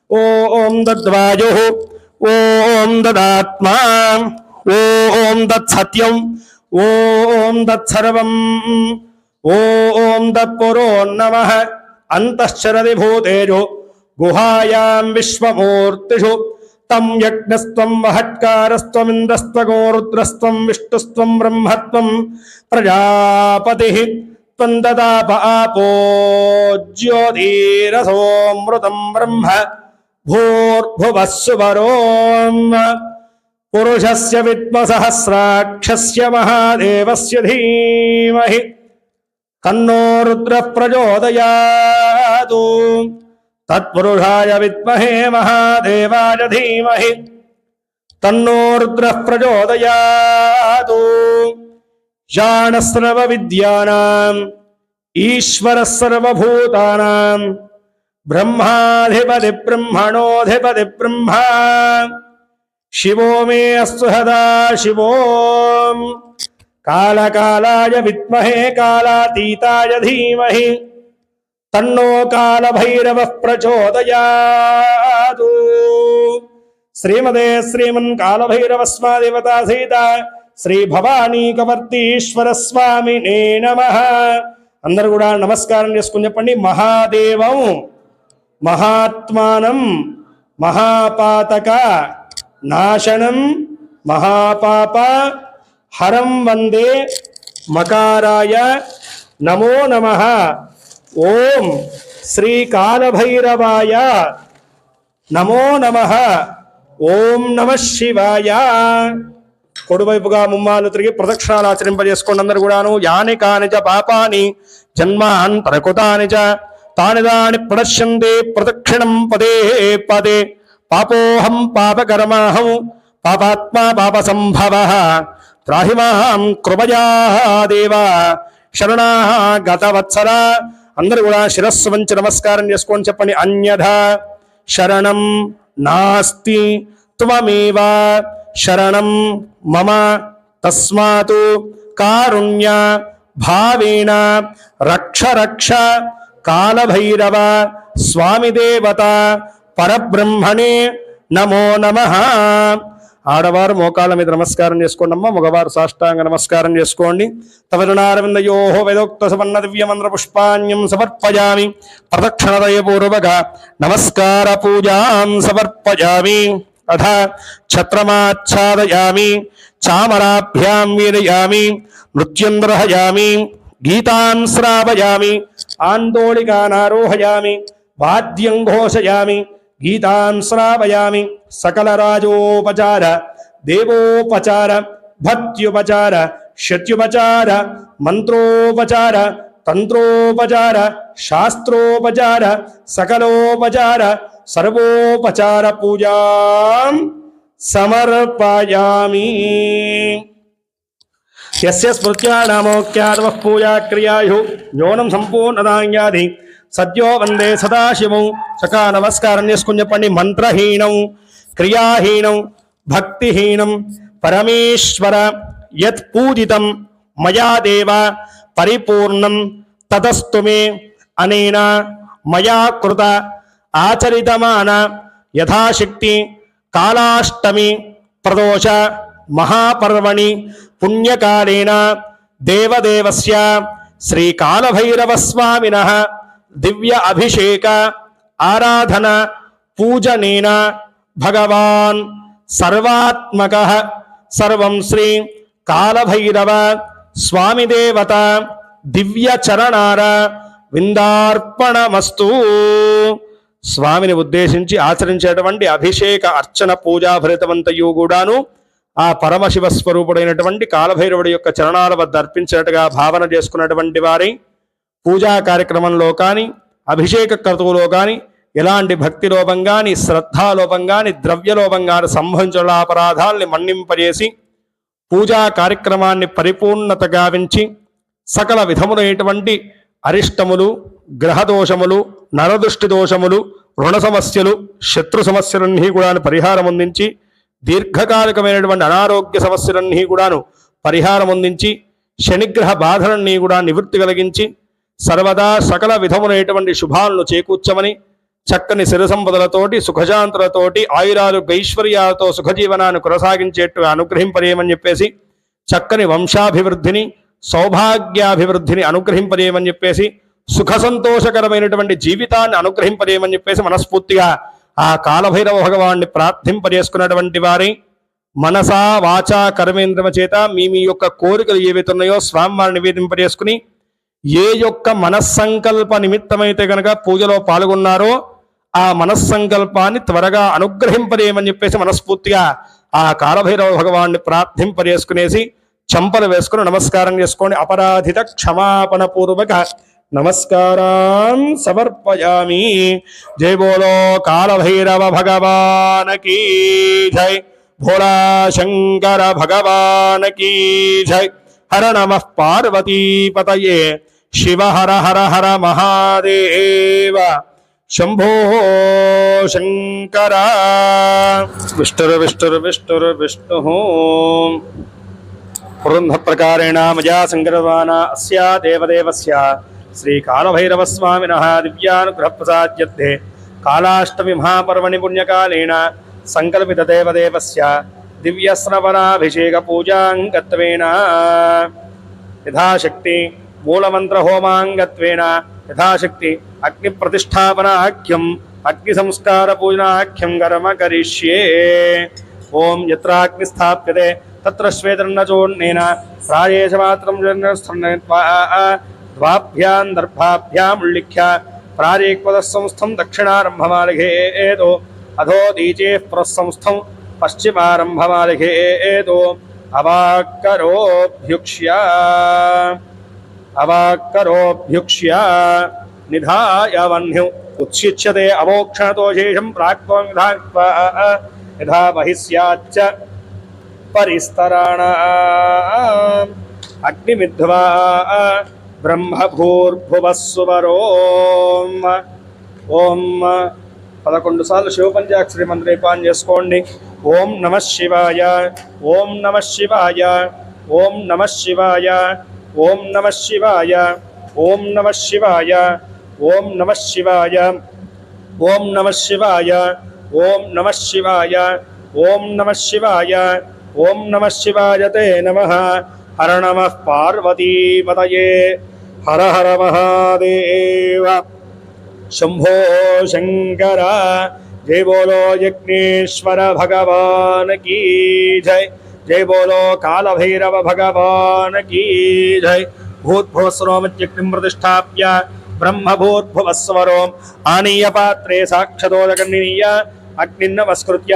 ఓం తద్వాయుః ఓం తదాత్మా ఓం తత్సత్యం ఓం తత్సర్వం ఓం తత్పురో నమః. అంతఃచరతి భూతేజో గుహాయాం విశ్వమూర్తిషు తం యజ్ఞస్త్వం మహత్కారస్త్వమింద్రస్త్వగో రుద్రస్త్వం విష్ణుస్త్వం బ్రహ్మత్వం ప్రజాపతిః త్వం దదాప ఆపో జ్యోతిరసోమృతం బ్రహ్మ భూర్భువః సువరోం పురుషస్య విద్మసహస్రాక్షస్య మహాదేవస్య ధీమహి తన్నో రుద్రః ప్రచోదయాతు. తత్పురుషాయ విద్మహే మహాదేవాయ ధీమహి తన్నో రుద్రః ప్రచోదయాతు. జానః సర్వవిద్యానాం ఈశ్వరः సర్వభూతానాం బ్రహ్మాధిపతి బ్రహ్మణోధిపతి బ్రహ్మా శివో మే అస్తు సదా శివో. కాళకాలాయ విద్మహే కాళాతీతాయ ధీమహి తన్నో కాళభైరవః ప్రచోదయాతు. శ్రీమదే శ్రీమన్ కాళభైరవస్మాదేవతా సీత శ్రీ భవానీ కవర్తీశ్వర స్వామినే నమః. అందరూ కూడా నమస్కారం చేసుకుని చెప్పండి. మహాదేవం మహాత్మానం మహాపాతక నాశనం మహాపాప హరం వందే మకారాయ నమో నమః. ఓం శ్రీ కాలభైరవాయ నమో నమః. ఓం నమః శివాయ. కొడువైపుగా ముమ్మాలు తిరిగి ప్రదక్షిణాలు ఆచరింపజేసుకోండి. అందరూ కూడాను. యాని కాని చ పాపాని జన్మాంతరకృతాని చ తాని దాని ప్రదర్శంతే ప్రదక్షిణం పదే పదే. పాపోహం పాపకర్మాహం పాపాత్మా పాపసంభవః త్రాహి మాం కృపయా దేవ శరణాగతవత్సల. అందరూ కూడా శిరస్సు వంచి నమస్కారం చేసుకొని చెప్పండి. అన్యథా శరణం నాస్తి త్వమేవ శరణం మమ తస్మాత్ కారుణ్య భావేన రక్ష రక్ష కాలభైరవ స్వామి దేవత పరబ్రహ్మణే నమో నమః. ఆడవారు మోకాళ్ళ మీద నమస్కారం చేసుకోండి అమ్మ. మగవారు సాష్టాంగ నమస్కారం చేసుకోండి. తవరుణారవిందయో వేదోక్త సువర్ణ దివ్యమంత్ర పుష్పాణ్యం సమర్పయామి. ప్రదక్షిణదయ పూర్వక నమస్కార పూజాం సమర్పయామి. అథ ఛత్రమాచ్ఛాదయామి చామరాభ్యాం వీరయామి మృత్యుంద్రహయామి గీతాం శ్రావయామి ఆందోళికానారోహయామి వాద్యం ఘోషయామి గీతాం శ్రావయామి. సకలరాజోపచార దేవోపచార భక్త్యుపచార శత్యుపచార మంత్రోపచార తంత్రోపచార శాస్త్రోపచార సకలోపచార సర్వోపచార పూజాం సమర్పయామి. యస్య స్మృత్యానామోక్త్యార్వః పూజా క్రియాయు యోనం సంపూర్ణదాన్యాది సద్యో వందే సదాశివం. సకా నమస్కారం చేసుకుని చెప్పండి. మంత్రహీనం క్రియాహీనం భక్తిహీనం పరమేశ్వర యత్ పూజితం మయా దేవ పరిపూర్ణం తదస్తు మే. అనేన మయా కృత ఆచరితమాన యథాశక్తి కాళాష్టమి ప్రదోష మహాపర్వణి పుణ్యకాలేన దేవదేవస్య శ్రీకాళభైరవస్వామినః దివ్య అభిషేక ఆరాధన పూజనేన భగవాన్ సర్వాత్మకః సర్వం శ్రీ కాళభైరవ స్వామి దేవత దివ్య చరణార విందార్పణమస్తు. స్వామిని ఉద్దేశించి ఆచరించేటువంటి అభిషేక అర్చన పూజా ఫలితమంతయు కూడాను ఆ పరమశివ స్వరూపుడైనటువంటి కాళభైరవుడి యొక్క చరణాల వద్ద అర్పించినట్టుగా భావన చేసుకున్నటువంటి వారి పూజా కార్యక్రమంలో కానీ అభిషేక క్రతువులో కానీ ఎలాంటి భక్తి లోపం కానీ శ్రద్ధాలోపం కానీ ద్రవ్యలోపం కానీ సంభవించిన అపరాధాల్ని మన్నింపజేసి పూజా కార్యక్రమాన్ని పరిపూర్ణత గావించి సకల విధములైనటువంటి అరిష్టములు గ్రహదోషములు నరదృష్టి దోషములు రుణ సమస్యలు, శత్రు సమస్యలన్నీ కూడాను పరిహారం అందించి, దీర్ఘకాలికమైనటువంటి అనారోగ్య సమస్యలన్నీ కూడాను పరిహారం అందించి, శనిగ్రహ బాధలన్నీ కూడా నివృత్తి కలిగించి, సర్వదా సకల విధములైనటువంటి శుభాలను చేకూర్చమని, చక్కని సిరి సంపదలతోటి, సుఖశాంతులతోటి, ఐశ్వర్యాలతో సుఖజీవనాన్ని కొనసాగించేట్టుగా అనుగ్రహింపజేయమని చెప్పేసి, చక్కని వంశాభివృద్ధిని, సౌభాగ్యాభివృద్ధిని అనుగ్రహింపజేయమని చెప్పేసి, సుఖ సంతోషకరమైనటువంటి జీవితాన్ని అనుగ్రహింపజేయమని చెప్పేసి మనస్ఫూర్తిగా ఆ కాలభైరవ భగవాన్ని ప్రార్థింపజేసుకున్నటువంటి వారి మనసా వాచా కర్మేంద్రమ చేత మీ యొక్క కోరికలు ఏవైతున్నాయో స్వామివారిని నివేదింపజేసుకుని, ఏ యొక్క మనస్సంకల్ప నిమిత్తమైతే గనక పూజలో పాల్గొన్నారో ఆ మనస్సంకల్పాన్ని త్వరగా అనుగ్రహింపజేయమని చెప్పేసి మనస్ఫూర్తిగా ఆ కాలభైరవ భగవాన్ని ప్రార్థింపజేసుకునేసి చంపలు వేసుకుని నమస్కారం చేసుకోండి. అపరాధిత క్షమాపణ పూర్వక నమస్కారం సమర్పయామి. జై బోలో కాలభైరవ భగవాన్ కీ జై. భోళా శంకర భగవాన్ కీ జై. హర నమః పార్వతీపతయే. శివ హర హర హర మహాదేవ. శంభో శంకర. విష్ణు వృంద ప్రకారేణ మజా సంకల్పానా అస్యా దేవదేవస్య శ్రీ కాలభైరవస్వామినః దివ్యానుగ్రహ ప్రసాద్యర్థే కాళాష్టమి మహాపర్వణి పుణ్యకాలేన సంకల్పిత దేవదేవస్య దివ్యశ్రవణాభిషేక పూజాంగత్వేన యథాశక్తి మూలమంత్ర హోమాంగత్వేన యథాశక్తి అగ్ని ప్రతిష్టాపనాఖ్యం అగ్ని సంస్కార పూజనాఖ్యం కర్మ కరిష్యే. ఓం యత్రాగ్ని స్థాప్యతే తత్ర శ్వేతర్ణచూర్ణేన ప్రాయేశమాత్రం ద్వాభ్యాం దర్భాభ్యాం ఉల్లిఖ్య ప్రారేక్పదస్సంస్థం దక్షిణారంభమాలిఘేతో అధో దీచే పురస్సంస్థం పశ్చిమారంభమాలిఘేతో అవాక్కరోభ్యుక్ష్య నిధాయ వహ్న్యు ఉత్సిచ్యతే అవోక్షణతో శేషం ప్రాక్త్వం యథా బహిస్యాచ్చ పరిస్తరాణ అగ్నిమిధ్వా బ్రహ్మభూర్భువస్సువరో. ఓం 11 సార్లు శివపంచాక్షరి మంత్రపాన్ చేసుకోండి. ఓం నమ శివాయ, ఓం నమ శివాయ, ఓం నమ శివాయ, ఓం నమ శివాయ, ఓం నమ శివాయ, ఓం నమ శివాయ, ఓం నమ శివాయ, ఓం నమ శివాయ, ఓం నమ శివాయ, ఓం నమ శివాయ. తే నమః. హర నమః పార్వతీపతయే. హర హర మహాదేవ. శంభో శంకర. జై బోలో యజ్ఞేశ్వర భగవాన్ కీ జై. జై బోలో కాలభైరవ భగవాన్ కీ జై. భూద్భువస్వరోమజ్ఞం ప్రతిష్టాప్య బ్రహ్మభూద్భువస్వరోం ఆనీయ పాత్రే సాక్షతోదకర్ణీయ అగ్నిన్న నమస్కృత్య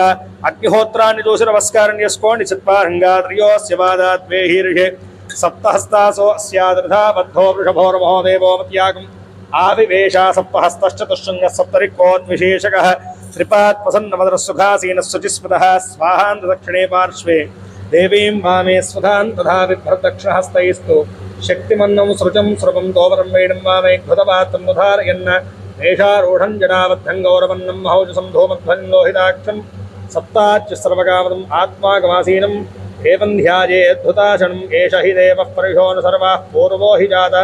అగ్నిహోత్రాన్ని చూసి నమస్కారం చేసుకోండి. చిత్పారంగా త్రయోస్య వాదాద్వే హీర్షే సప్తహస్తాసో అస్యాదృధా బద్ధో వృషభోర్మహోదేవో మత్యాగం ఆవివేశ సప్తహస్తశ్చతుశృంగ సప్తరికోద్విశేషకః త్రిపాత్ ప్రసన్నమదరసుఖాసీన శుచిస్మృతః స్వాహాంత దక్షిణే పార్శ్వే దేవీం వామే స్వధాన్ తథా విభ్రదక్షిణహస్తైస్తు శక్తిమన్నం సృజం స్రవం తోవరం వేణం వామే ఘృతపాత్రం ఉదారయన్న మేషారూఢం జడాబద్ధం గౌరవన్నం మహౌజసం ధూమధ్వం లోహితాక్షం సప్తాచ్య సర్వకామదం ఆత్మాగమాసీనం ఏవం ధ్యాయేద్భుతాశనం ఏష హి దేవః పరిశోన సర్వాః పూర్వో హి జాత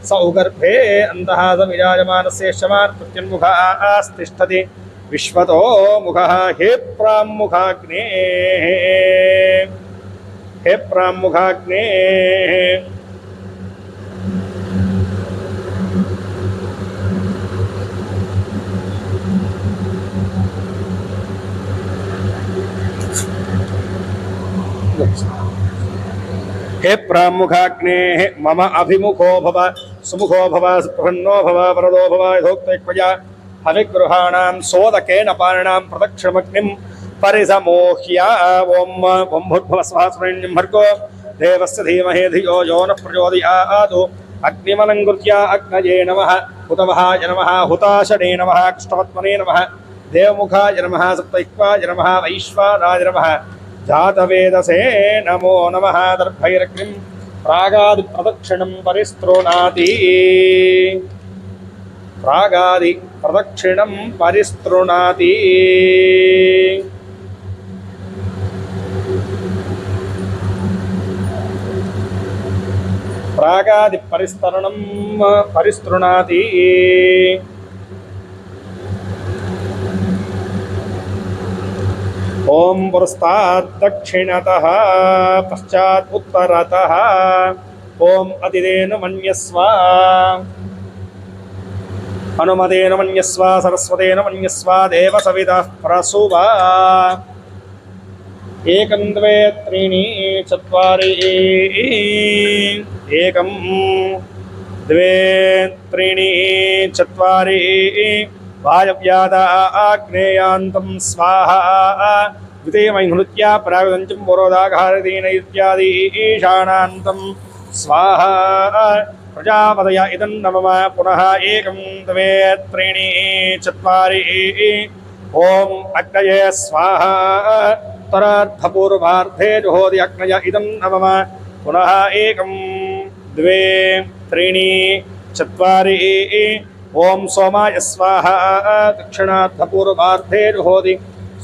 సౌగర్భే అంతః సమిజాయమానస్య శమాన్ ప్రత్యన్ముఖాస్తిష్ఠతి విశ్వతో ముఖః. హే ప్రాముఖాగ్నే, హే ప్రాముఖాగ్నే. हे प्रामुखाग्ने मम अभिमुखो भव सुमुखो भव प्रसन्नो भव वरदो भव यथोक्तया हविगृहाणां सोदकेन पाणिनां प्रदक्षिणमग्निं परिसमोह्य. ओं भूर्भुवस्वास्मरण्यं भर्गो देवस्य धीमहि धियो यो नः प्रचोदयात्. अग्निमलङ्कृत्य अग्नये नमः. हुतवहाय नमः, हुताशने नमः, कृष्णपद्मने नमः, देवमुखाय नमः, सप्तैक्वाय नमः, वैश्वानाय नमः, जातवेदसे नमो नमः. दर्भैरग्निं प्रागादि प्रदक्षिणं परिस्तृणाति. ప్రాగాది ప్రదక్షిణం పరిస్తృణాతి. ప్రాగాది పరిస్తరణం పరిస్తృణాతి. ఓం పురస్తాద్ దక్షిణతః పశ్చాత్ ఉత్తరతః ఓం అతిదేన మన్యస్వ హనుమతేన మన్యస్వ సరస్వతేన మన్యస్వ దేవ సవితః ప్రసూవ. ఏకం ద్వే త్రీణి చత్వారి ఏకం ద్వే త్రీణి చత్వారి వాయవ్యాద ఆగ్నేయాంతం స్వాహా ద్వితీయమైనృత్యా ప్రాగదంచం పురోదాఘారదీన ఇత్యాది ఈశానాంతం స్వాహా. ప్రజాపతయ ఇదం నమమ పునః ఏకం ద్వే త్రీణి చత్వారి ఓం అగ్నయే స్వాహా. ఉత్తరార్ధపూర్వార్ధే జుహోతి అగ్నయ ఇదం నమమ పునః ఏకం ద్వే త్రీణి చత్వారి ఓం సోమాయ స్వాహా. దక్షిణార్ధపూర్వార్ధే జుహోతి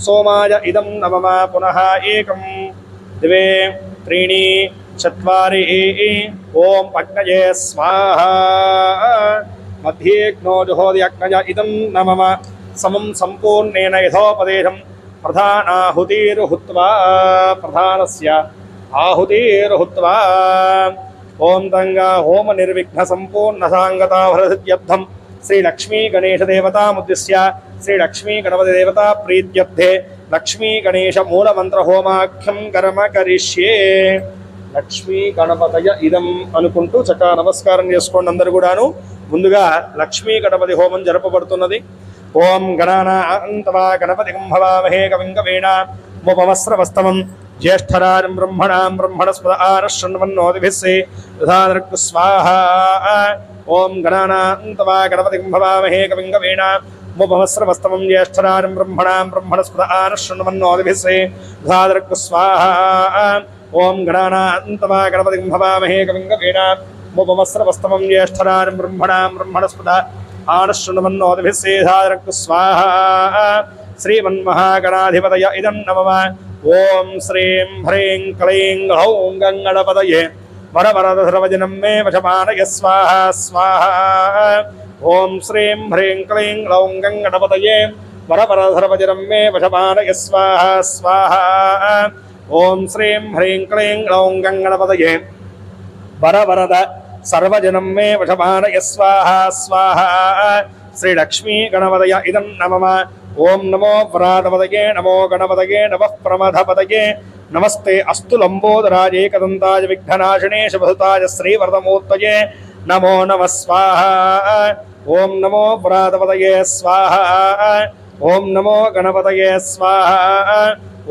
సోమాయ ఇదం నమమ పునః ఏకం ద్వే త్రీణి చత్వారి ఓం అగ్నయే స్వాహా. మధ్యేగ్నో జుహోతి అగ్నయ ఇదం నమమ సమం సంపూర్ణేన యథోపదేశం ప్రధానాహుతిర్హుత్వా ప్రధానస్య ఆహుతిర్హుత్వా. ఓం తంగా హోమ నిర్విఘ్న సంపూర్ణ సాంగతాభరసిద్ధ్యర్థం శ్రీ లక్ష్మీ గణేశ దేవతాముద్దిశ్య శ్రీ లక్ష్మీ గణపతి దేవతా ప్రీత్యర్థే లక్ష్మీ గణేశ మూలమంత్ర హోమాఖ్యం కర్మ కరిష్యే. లక్ష్మీ గణపతయ ఇదం అనుకుంటూ చక్కగా నమస్కారం చేసుకోండి అందరు కూడాను. ముందుగా లక్ష్మీ గణపతి హోమం జరపబడుతున్నది. ఓం గణానాన్తవా గణపతిం భవామహే కవిం కవీనాముపమస్రవస్తమం జ్యేష్ఠరాజం బ్రహ్మణాం బ్రహ్మణస్పద ఆనశృణ్వన్నోతిభిస్సే యథాదృక్కు స్వాహా. ఓం గణానాన్తవా గణపతిం భవామహే కవిం కవీనాముపమస్రవస్తమం జ్యేష్ఠరాజం బ్రహ్మణాం బ్రహ్మణస్పద ఆనశృణ్వన్నోతిభిస్సే యథాదృక్కు స్వాహా. ఓం గణానాన్తవా గణపతిం భవామహే కవిం కవీనాముపమస్రవస్తమం జ్యేష్ఠరాజం బ్రహ్మణాం బ్రహ్మణస్పద ఆనశృణ్వన్నోతిభిస్సేధారక్కు స్వాహా. శ్రీమన్మహాగణాధిపతయ ఇదం నమః. ఓం శ్రీం హ్రీం క్లీం గ్లౌం గంగణపతయే వరవరద సర్వజనం మే వశమానయ స్వాహా స్వాహా. ఓం శ్రీం హ్రీం క్లీం గ్లౌం గంగణపతయే వరవరద సర్వజనం మే వశమానయ స్వాహా స్వాహా. ఓం శ్రీం హ్రీం క్లీం గ్లౌం గంగణపతయే వరవరద సర్వజనం మే వశమానయ స్వాహా స్వాహా. శ్రీ లక్ష్మీ గణపతయ ఇదం నమః. ఓం నమో వ్రాతపతయే నమో గణపతయే నమః ప్రమథపతయే నమస్తే అస్తు లంబోదరాయ ఏకదంతాయ విఘ్ననాశినే శుభసుతాయ శ్రీవరదమూర్తయే నమో నమః స్వాహా. ఓం నమో వ్రాతపతయే స్వాహా. ఓం నమో గణపతయే స్వాహా.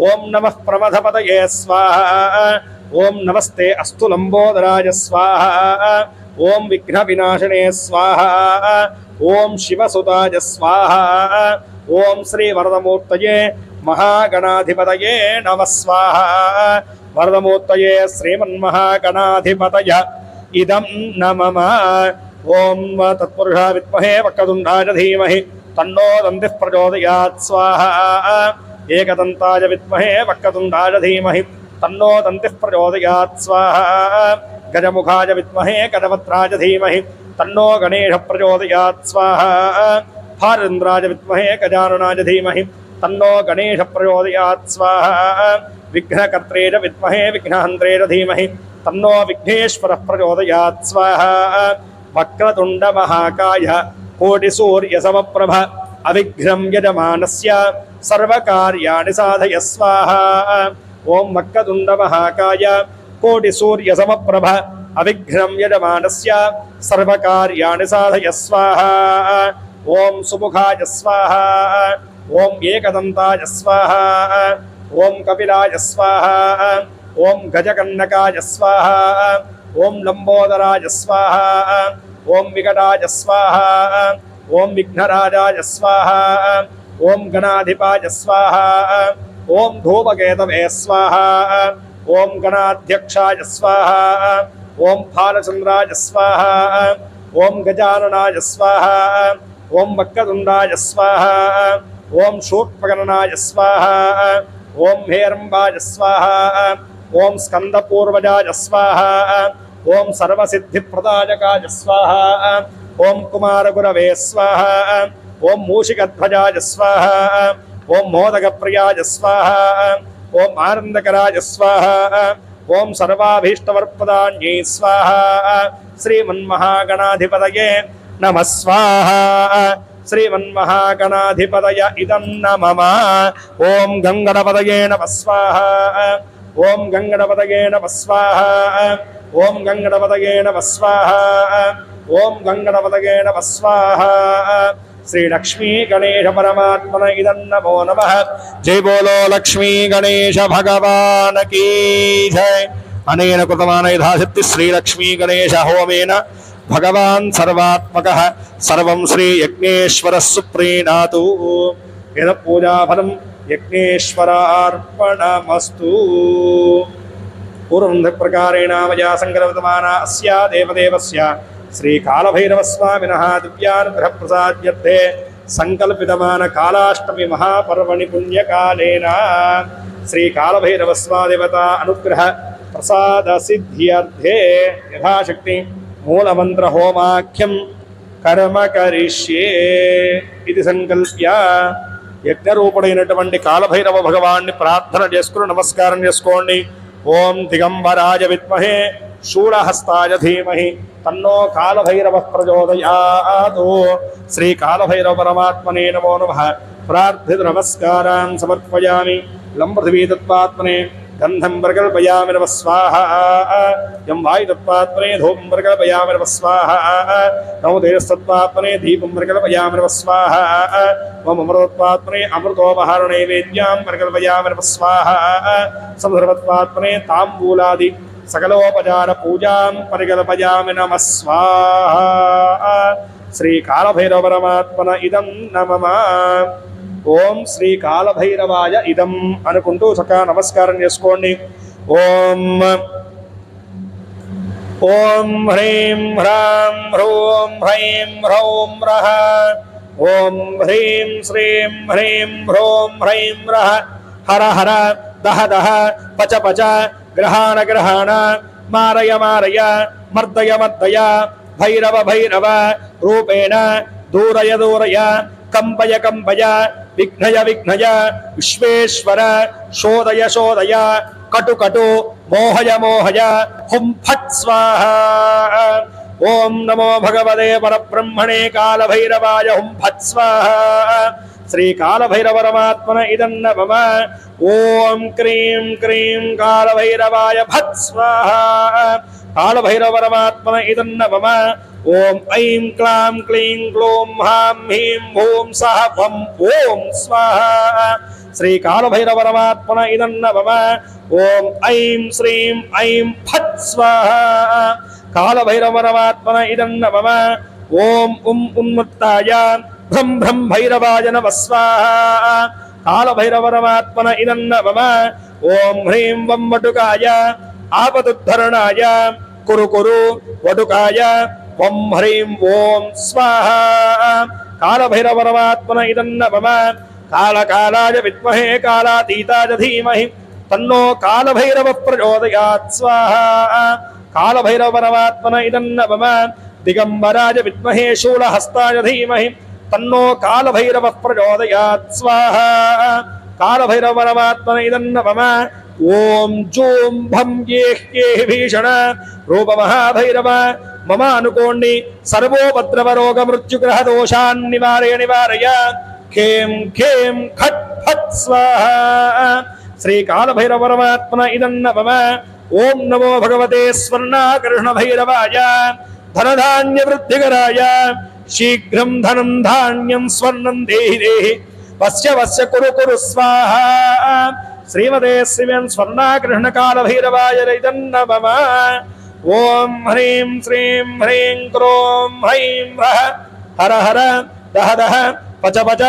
ఓం నమః ప్రమథపతయే స్వాహా. ఓం నమస్తే అస్తు లంబోదరాయ స్వాహా. ఓం విఘ్న వినాశనే స్వాహా. ఓం శివసుతాయ స్వాహా. ఓం శ్రీ వరదమూర్తయే మహాగణాధిపతయే నమః స్వాహా. వరదమూర్తయే శ్రీమన్మహాగణాధిపతయ ఇదం నమః. ఓం తత్పురుషా విద్మహే వక్రతుండాయ ధీమహి తన్నో దంతిః ప్రచోదయాత్ స్వాహా. ఏకదంతాయ విద్మహే వక్రతుండాయ ధీమహి తన్నో దంతిః ప్రచోదయాత్ స్వాహా. గజముఖాయ విద్మహే గజవత్రాయ ధీమహి తన్నో గణేశ ప్రచోదయాత్ స్వాహా. భారేంద్రాయ విద్మహే గజాననాయ ధీమహి తన్నో గణేశ ప్రచోదయాత్ స్వాహా. విఘ్నకర్త్రే విద్మహే విఘ్నహంత్రే ధీమహి తన్నో విఘ్నేశ్వర ప్రచోదయాత్ స్వాహా. వక్రతుండ మహాకాయ కోటి సూర్య సమప్రభ అవిఘ్నం యజమానస్య సర్వకార్యాణి సాధయ స్వాహా. ఓం వక్రతుండ మహాకాయ కోటి సూర్య సమప్రభ అవిఘ్నం యజమానస్య సర్వకార్యాణి సాధయ స్వాహా. ఓం సుముఖాయ స్వాహా. ఓం ఏకదంతాయ స్వాహా. ఓం కపిలాయ స్వాహా. ఓం గజకన్నకాయ స్వాహా. ఓం లంబోదరాయ స్వాహా. ఓం వికటాయ స్వాహా. ఓం విఘ్నరాజాయ స్వాహా. ఓం గణాధిపాయ స్వాహా. ఓం ధూమకేతవే స్వాహా. ఓం గణాధ్యక్షాయ స్వాహా. ఓం ఫాలచంద్రాయ స్వాహా. ఓం గజాననాయ స్వాహా. ఓం వక్రతుండాయ స్వాహ ఓం శూర్పకర్ణాయ స్వాహ ఓం హేరంబాయ స్వాహ ఓం స్కందపూర్వజాయ స్వాహ ఓం సర్వసిద్ధిప్రదాయకాయ స్వాహ ఓం కుమారగురవే స్వాహ ఓం మూషికధ్వజాయ స్వాహ ఓం మోదకప్రియాయ స్వాహ ఓం ఆనందకరాయ స్వాహ ఓం సర్వాభీష్టవర్పదాన్యై స్వాహ శ్రీమన్మహాగణాధిపతయే నమః స్వాహ శ్రీమన్మహాగణాధిపతయ ఇదం నమః ఓం గంగణపతయే నమః స్వాహ ఓం గంగణపతయే నమః స్వాహ ఓం గంగణపతయే నమః స్వాహ ఓం గంగణపతయే నమః స్వాహ శ్రీ లక్ష్మీ గణేశ పరమాత్మన ఇదం నమో నమః జై బోలో లక్ష్మీ గణేశ భగవాన్ కీ జై అనేన కృతమాన యథాశక్తి శ్రీ లక్ష్మీ గణేశ హోమేన భగవాన్ సర్వాత్మకః సర్వం శ్రీ యజ్ఞేశ్వరః సుప్రీణాతు యద పూజాఫలం యజ్ఞేశ్వరార్పణమస్తు పూర్వం ప్రకారేణ మయా సంకల్పితమానా అస్యా దేవదేవస్య శ్రీకాళభైరవస్వామినః దివ్యానుగ్రహప్రసాద్యర్థే సంకల్పితమాన కాళాష్టమి మహాపర్వణి పుణ్యకాలేన శ్రీకాళభైరవస్వాదేవత అనుగ్రహ ప్రసాద సిద్ధ్యర్థే యథాశక్తి మూలమంత్ర హోమాఖ్యం కర్మ కరిష్యే ఇది సంకల్ప్య యజ్ఞరూపుడైనటువంటి కాళభైరవ భగవాన్ని ప్రార్థన చేసుకుని నమస్కారం చేసుకోండి. ఓం దిగంబరాయ విద్మహే శూలహస్తాయ ధీమహి తన్నో కాళభైరవ ప్రచోదయాత్. శ్రీ కాళభైరవ పరమాత్మనే నమో నమః. ప్రార్థిత నమస్కారాన్ సమర్పయామి. లంబృథివీ తత్వాత్మనే గంధం ప్రకల్పయామి నమః స్వాహా. యం వాయు తత్వాత్మనే ధూపం ప్రకల్పయామి నమః స్వాహా. నమో తేజస్తత్వాత్మనే దీపం ప్రకల్పయామి నమః స్వాహా. ఓం అమృతత్వాత్మనే అమృతోపహారనైవేద్యాం ప్రకల్పయామి నమః స్వాహా. సంసర్వత్వాత్మనే తాంబూలాది సకలోపచార పూజాం పరికల్పయామి నమః స్వాహా. శ్రీ కాళభైరవ పరమాత్మన ఇదం నమః. ఓం శ్రీ కాళభైరవాయ ఇదం అనుకుంటూ చక్కగా నమస్కారం చేసుకోండి. ఓం ఓం హ్రీం హ్రాం హ్రూం హ్రైం హ్రౌం రః. ఓం హ్రీం శ్రీం హ్రీం హ్రూం హ్రైం రః. హర హర దహ దహ పచ పచ గ్రహాణ గ్రహాణ మారయ మారయ మర్దయ మర్దయ భైరవ భైరవ రూపేణ దూరయ దూరయ కంపయ కంపయ విఘ్నయ విఘ్నయ విశ్వేశ్వర శోదయ శోదయ కటు కటు మోహయ మోహయ హుం ఫట్ స్వాహ. ఓం నమో భగవతే పరబ్రహ్మణే కాళభైరవాయ హుం ఫట్ స్వాహ. శ్రీ కాళభైరవ పరమాత్మన ఇదం నమః. ఓం క్రీం క్రీం కాళభైరవాయ ఫట్ స్వాహ. కాళభైరవ పరమాత్మన ఇదం నమః. ఓం ఐం క్లాం క్లీం గ్లూం హాం హీం హూం సః వం ఓం స్వాహ. శ్రీ కాళభైరవ పరమాత్మన ఇదం నమః. ఓం ఐం శ్రీం ఐం ఫట్ స్వాహ. కాళభైరవ పరమాత్మన ఇదం నమః. ఓం ఉన్మత్తాయ భ్రం భ్రం భైరవాయ నమః స్వాహ. కాళభైరవ పరమాత్మన ఇదం నమః. ఓం హ్రీం వం వటుకాయ ఆపదుద్ధరణాయ కురు కురు వటుకాయ వం హ్రీం ఓం స్వాహ. కాళభైరవ పరమాత్మన ఇదం నమః. కాళకాలాయ విద్మహే కాళాతీతాయ ధీమహి తన్నో కాళభైరవ ప్రచోదయాత్ స్వాహ. కాళభైరవ పరమాత్మన ఇదం నమః. దిగంబరాయ విద్మహే శూలహస్తాయ ధీమహి తన్నో కాళభైరవ ప్రచోదయాత్ స్వాహ. కాళభైరవ పరమాత్మన ఇదం నమః. ఓం జూం భం ఏహ్యేహి భీషణ రూప మహాభైరవ మమ అనుకోండి. సర్వోపద్రవ రోగ మృత్యుగ్రహ దోషాన్ నివారయ నివారయ ఖేం ఖేం ఖట్ ఫట్ స్వాహ. శ్రీ కాళభైరవ పరమాత్మన ఇదం నమః. ఓం నమో భగవతే స్వర్ణాకర్షణ భైరవాయ ధనధాన్య వృద్ధికరాయ శీఘ్రం ధనం ధాన్యం స్వర్ణం దేహి దేహి వస్య వస్య కురు కురు స్వాహ. శ్రీమతే శ్రీమన్ స్వర్ణాకర్షణ కాళభైరవాయ ఇదం నమః. ఓం హ్రీం శ్రీం హ్రీం క్రోం హ్రైం రః. హర హర దహ దహ పచ పచ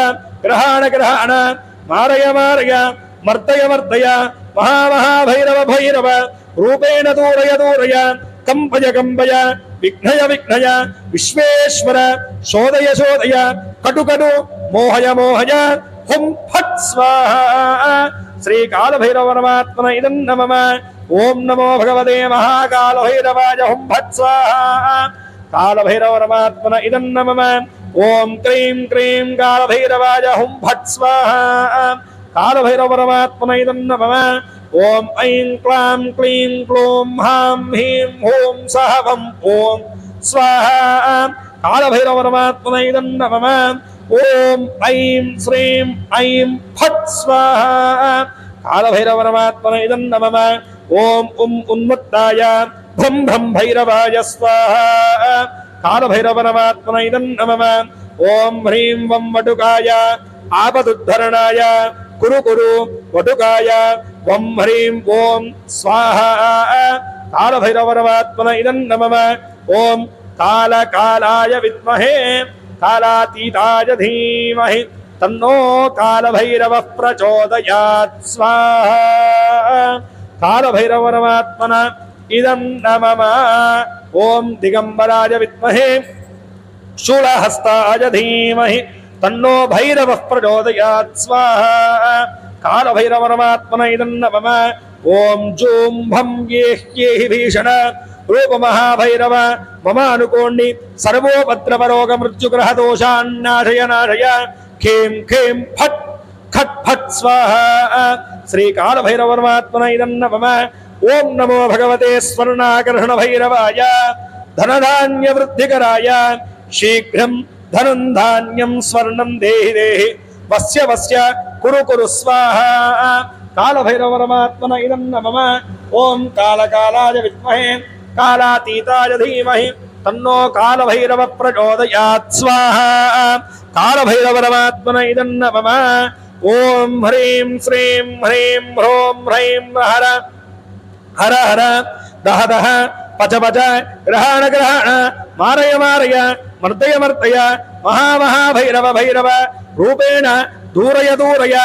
గ్రహాణ గ్రహాణ మారయ మారయ మర్దయ మర్దయ మహామహాభైరవ భైరవ రూపేణ దూరయ దూరయ కంపయ కంపయ విఘ్నయ విఘ్నయ విశ్వేశ్వర శోదయ శోదయ కటుకటు మోహయ మోహయ హుం ఫట్ స్వాహ శ్రీకాళభైరవ పరమాత్మన ఇదం నమః ఓం నమో భగవతే మహాకాళభైరవాయ హుం ఫట్ స్వాహ కాళభైరవ పరమాత్మన ఇదం నమః ఓం క్రీం క్రీం కాళభైరవాయ హుం ఫట్ స్వాహ కాళభైరవ పరమాత్మన ఇదం నమః ఓం ఐం క్లాం క్లీం క్లూం హాం హీం హోం సహ వం ఓం స్వాహ కాళభైరవ పరమాత్మన ఇదం నమః ఓం ఐం శ్రీం ఐం ఫట్ స్వాహ కాళభైరవ పరమాత్మన ఇదం నమః ఓం ఉన్మత్తాయ భ్రం భ్రం భైరవాయ స్వాహ కాళభైరవ పరమాత్మన ఇదం నమః ఓం హ్రీం వం వటుకాయ ఆపదుద్ధరణాయ కురు కురు వటుకాయ వం హ్రీం ఓం స్వాహ కాళభైరవ పరమాత్మన ఇదం నమః ఓం కాళకాలాయ విద్మహే కాళాతీతాయ ధీమహి తన్నో కాళభైరవః ప్రచోదయాత్ స్వాహ కాళభైరవ పరమాత్మన ఇదం నమః ఓం దిగంబరాయ విద్మహే శూలహస్తాయ ధీమహి తన్నో భైరవః ప్రచోదయాత్ స్వాహ కాళభైరవ పరమాత్మన ఇదం నమః ఓం జూం భం ఏహ్యేహి భీషణ రూప మహాభైరవ మమ అనుకోండి సర్వోపద్రవరోగ మృత్యుగ్రహ దోషాన్నాశయ నాశయ ఖేం ఖేం ఫట్ ఖట్ ఫట్ స్వాహ శ్రీకాళభైరవ పరమాత్మన ఇదం నమః ఓం నమో భగవతే స్వర్ణాకర్షణ భైరవాయ ధనధాన్య వృద్ధికరాయ శీఘ్రం ధనం ధాన్యం స్వర్ణం దేహి దేహి వస్య వస్య కురు కురు స్వాహ కాళభైరవ పరమాత్మన ఇదం నమః ఓం కాళకాలాయ విద్మహే కాళాతీతాయ ధీమహి తన్నో కాళభైరవ ప్రచోదయాత్ స్వాహ కాళభైరవ పరమాత్మన ఇదం నమః ఓం హ్రీం శ్రీం హ్రీం హ్రోం హ్రైం హర హర హర దహ దహ పచ పచ గ్రహణ గ్రహణ మారయ మారయ మర్దయ మర్దయ మహామహాభైరవ భైరవ రూపేణ దూరయ దూరయ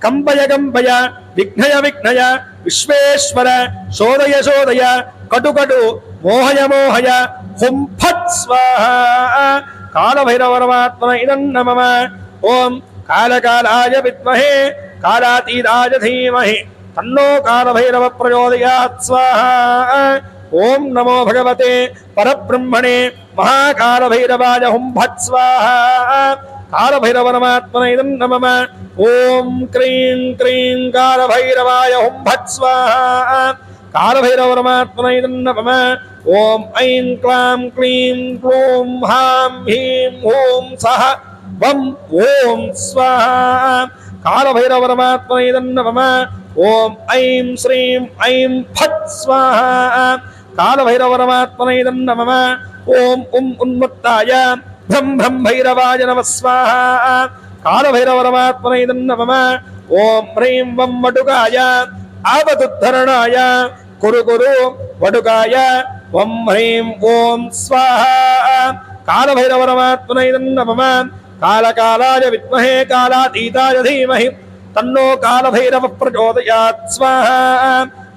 కంపయ కంపయ విఘ్నయ విఘ్నయ విశ్వేశ్వర శోదయ శోదయ కటుకటు మోహయ మోహయ హుం ఫట్ స్వాహ కాళభైరవ పరమాత్మన ఇదం నమః ఓం కాళకాలాయ విద్మహే కాళాతీతాయ ధీమహి తన్నో కాళభైరవ ప్రచోదయాత్ స్వాహ ఓం నమో భగవతే పరబ్రహ్మణే మహాకాళభైరవాయ హుం ఫట్ స్వాహ కాళభైరవ పరమాత్మన ఇదం నమః ఓం క్రీం క్రీం కాళభైరవాయ హుం ఫట్ స్వాహ కాళభైరవ పరమాత్మన ఇదం నమః ఓం ఐం క్లాం క్లీం క్లూం హాం హీం హోం సహ వం ఓం స్వాహ కాళభైరవ పరమాత్మన ఇదం నమః ఓం ఐం శ్రీం ఐం ఫట్ స్వాహ కాళభైరవ పరమాత్మన ఇదం నమః ఓం ఉన్మత్తాయ భ్రం భ్రం భైరవాయ నమః స్వాహ కాళభైరవ పరమాత్మన ఇదం నమః ఓం హ్రీం వం వటుకాయ ఆపదుద్ధరణాయ కురు కురు వటుకాయ వం హ్రీం ఓం స్వాహ కాళభైరవ పరమాత్మన ఇదం నమః కాళకాలాయ విద్మహే కాళాతీతాయ ధీమహి తన్నో కాళభైరవ ప్రచోదయాత్ స్వాహ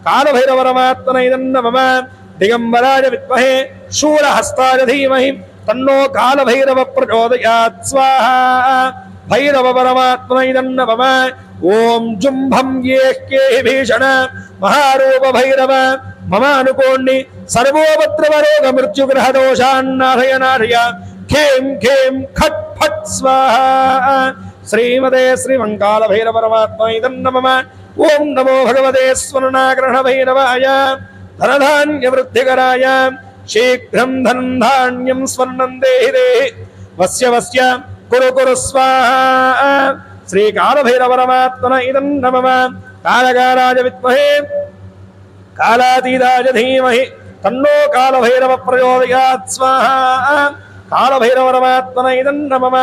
కాళభైరవ పరమాత్మన ఇదం నమః దిగంబరాయ విద్మహే శూలహస్తాయ ధీమహి తన్నో కాళభైరవ ప్రచోదయాత్ స్వాహ భైరవ పరమాత్మన ఇదం నమః ఓం జుంభం ఏహ్యేహి భీషణ మహారూప భైరవ మమ అనుకోండి సర్వోపద్రవరోగ మృత్యుగ్రహ దోషాన్నాశయ నాశయ ఖేం ఖేం ఖట్ ఫట్ స్వాహ శ్రీమతే శ్రీమంకాళభైరవ పరమాత్మ ఇదం నమః ఓం నమో భగవతే స్వర్ణాకర్షణ భైరవాయ ధనధాన్య వృద్ధికరాయ శీఘ్రం ధనం ధాన్యం స్వర్ణం దేహి దేహి వస్య వస్య కురు కురు స్వాహ శ్రీకాళభైరవ పరమాత్మన ఇదం నమః కాళకాలాయ విద్మహే కాళాతీతాయ ధీమహి తన్నో కాళభైరవ ప్రచోదయాత్ స్వాహ కాళభైరవ పరమాత్మన ఇదం నమః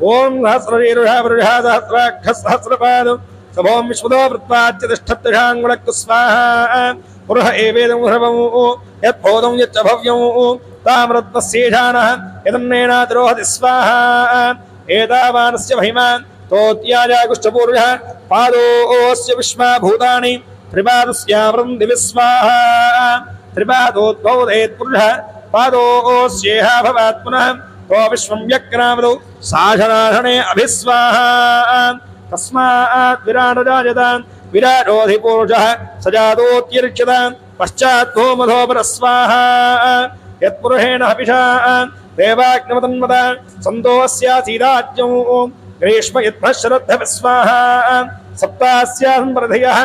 ఓం సహస్రశీర్ష పురుష సహస్రాక్ష సహస్రపాదం సభోం విశ్వదో వృత్వాచ్య తిష్టత్తిషాంగుళక్కు స్వాహ పురుష ఏవేదం సర్వం యద్బోధం యచ్చ భవ్యం తామ్రత్నశేషానః యదన్నేనాతిరోహతి స్వాహ ఏతావానస్య మహిమా తోత్యాజాగుష్టపూర్వః పాదోస్య విశ్వభూతాని త్రిపాదస్యావృం దివి స్వాహ త్రిపాదోద్భవదేత్ పురుషः పాదోస్యేహ భవాత్ పునః को विश्वं यज्ञनामदौ साधनाधने अभिस्वाहा तस्मात् विराटराजत विराटोऽधिपूरुषः सजातोऽत्यर्च्यत पश्चात् मधोपरस्वाहा यत्पुरुषेण हविषा देवाग्निमतन्वत सन्तोऽस्यासीराज्यं ग्रीष्म यद्भः शरद्धविस्वाहा सप्तास्यासंवृधयः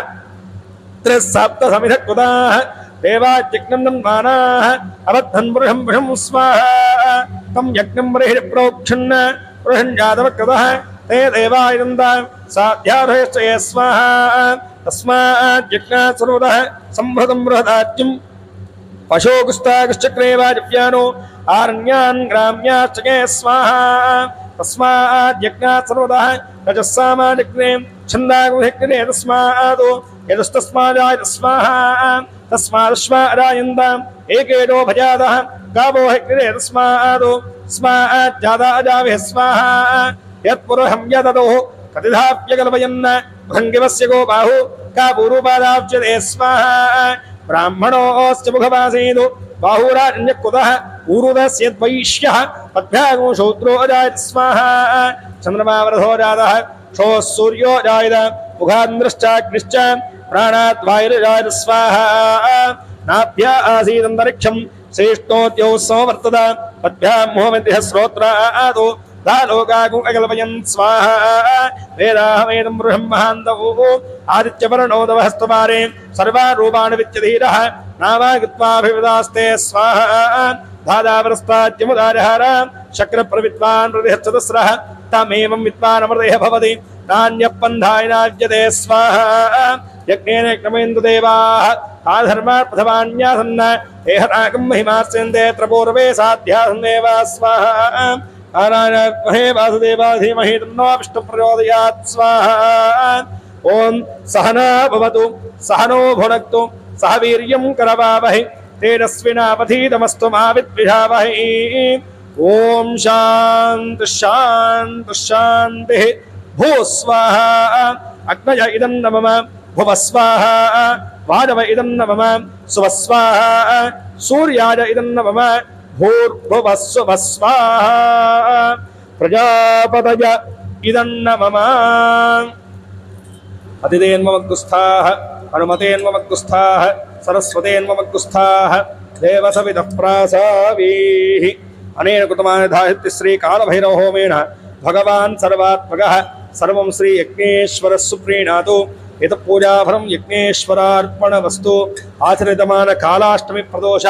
त्रिसप्तसमिधकृताः देवाज्ञं नन्मानाः अबद्धन् पुरुषं पुरुषं स्वाहा तं यज्ञं बर्हिः प्रोक्षन् पुरुषं जातवकृतः ते देवायनन्दा साध्याधयश्चये स्वाहा तस्मात् यज्ञात् सर्वतः संभृतं बृहदाज्यं पशोकुस्ताकुश्चक्रे वाजव्यानो आरण्यान् ग्राम्याश्चके स्वाहा तस्मात् यज्ञात् सर्वतः रजस्सामाजग्ने छन्दागुहिग्ने तस्मात् यदस्तस्मादाय स्वाहा तस्मादश्वारायन्ताम् एकेनो भजातः गावो हिग्ने तस्मात् स्मात् जाता अजाविः स्वाहा यत्पुरुषं यदतोः कतिधाप्यकल्पयन् भृङ्गिवस्य गो बाहु कापूरुपादाब्जते स्वाहा ब्राह्मणोऽस्य मुखमासीत् बाहुराजन्यकुतः ऊरुदस्य वैश्यः पद्भ्यागो शूद्रो अजायत स्वाहा चन्द्रमावरथो जातः क्षोः सूर्यो जायत मुखान्द्रश्चाग्निश्च प्राणात् वायुर्जायत स्वाहा नाभ्या आसीदन्तरिक्षं श्रेष्ठोद्यौ संवर्तत पद्भ्यां मोहमितिः श्रोत्रादो दालोकागुं अकल्पयन् स्वाहा वेदाहमेदं पुरुषं महान्तौ आदित्यवर्णोदवहस्तवारे सर्वारूपाणि विद्यधीरः नामागत्वाभिविदास्ते स्वाहा धादावरस्ताद्यमुदारहार शक्रप्रविद्वान् प्रतिहत्सदस्रः तमेवं विद्वानमृतयः भवति नान्यपन्थाय नाव्यते स्वाहा यज्ञेन क्रमेन्दुदेवाः आधर्मार्थवान्यासन्न एहराकं महिमास्यन्ते त्रपूर्वे साध्यासन्देवा स्वाहा नारायणमहे वासुदेवा धीमहि तन्नो विष्णुः प्रचोदयात् स्वाहा ओम सहना भवतु सहनो भुनक्तु सह वीर्यं करवावहै तेजस्विनावधीतमस्तु मा विद्विषावहै ओम शान्ति शान्ति शान्तिः भू स्वाहा अग्नय इदं न मम भुव स्वाहा वाजव इदं न मम सुव स्वाहा सूर्याय इदं न मम भूर्भुवः सुवः स्वाहा प्रजापतय इदं न मम अतिथेन्मग्गुस्थाः हनुमतेन्मग्गुस्थाः सरस्वतेन्मग्गुस्थाः देवसवितः प्रासावीः अनेन कृतमानिधायित्य श्रीकालभैरवहोमेन भगवान् सर्वात्मकः सर्वं श्रीयज्ञेश्वरः सुप्रीणातु इतः पूजाफलं यज्ञेश्वरार्पणवस्तु आचरितमान कालाष्टमी प्रदोष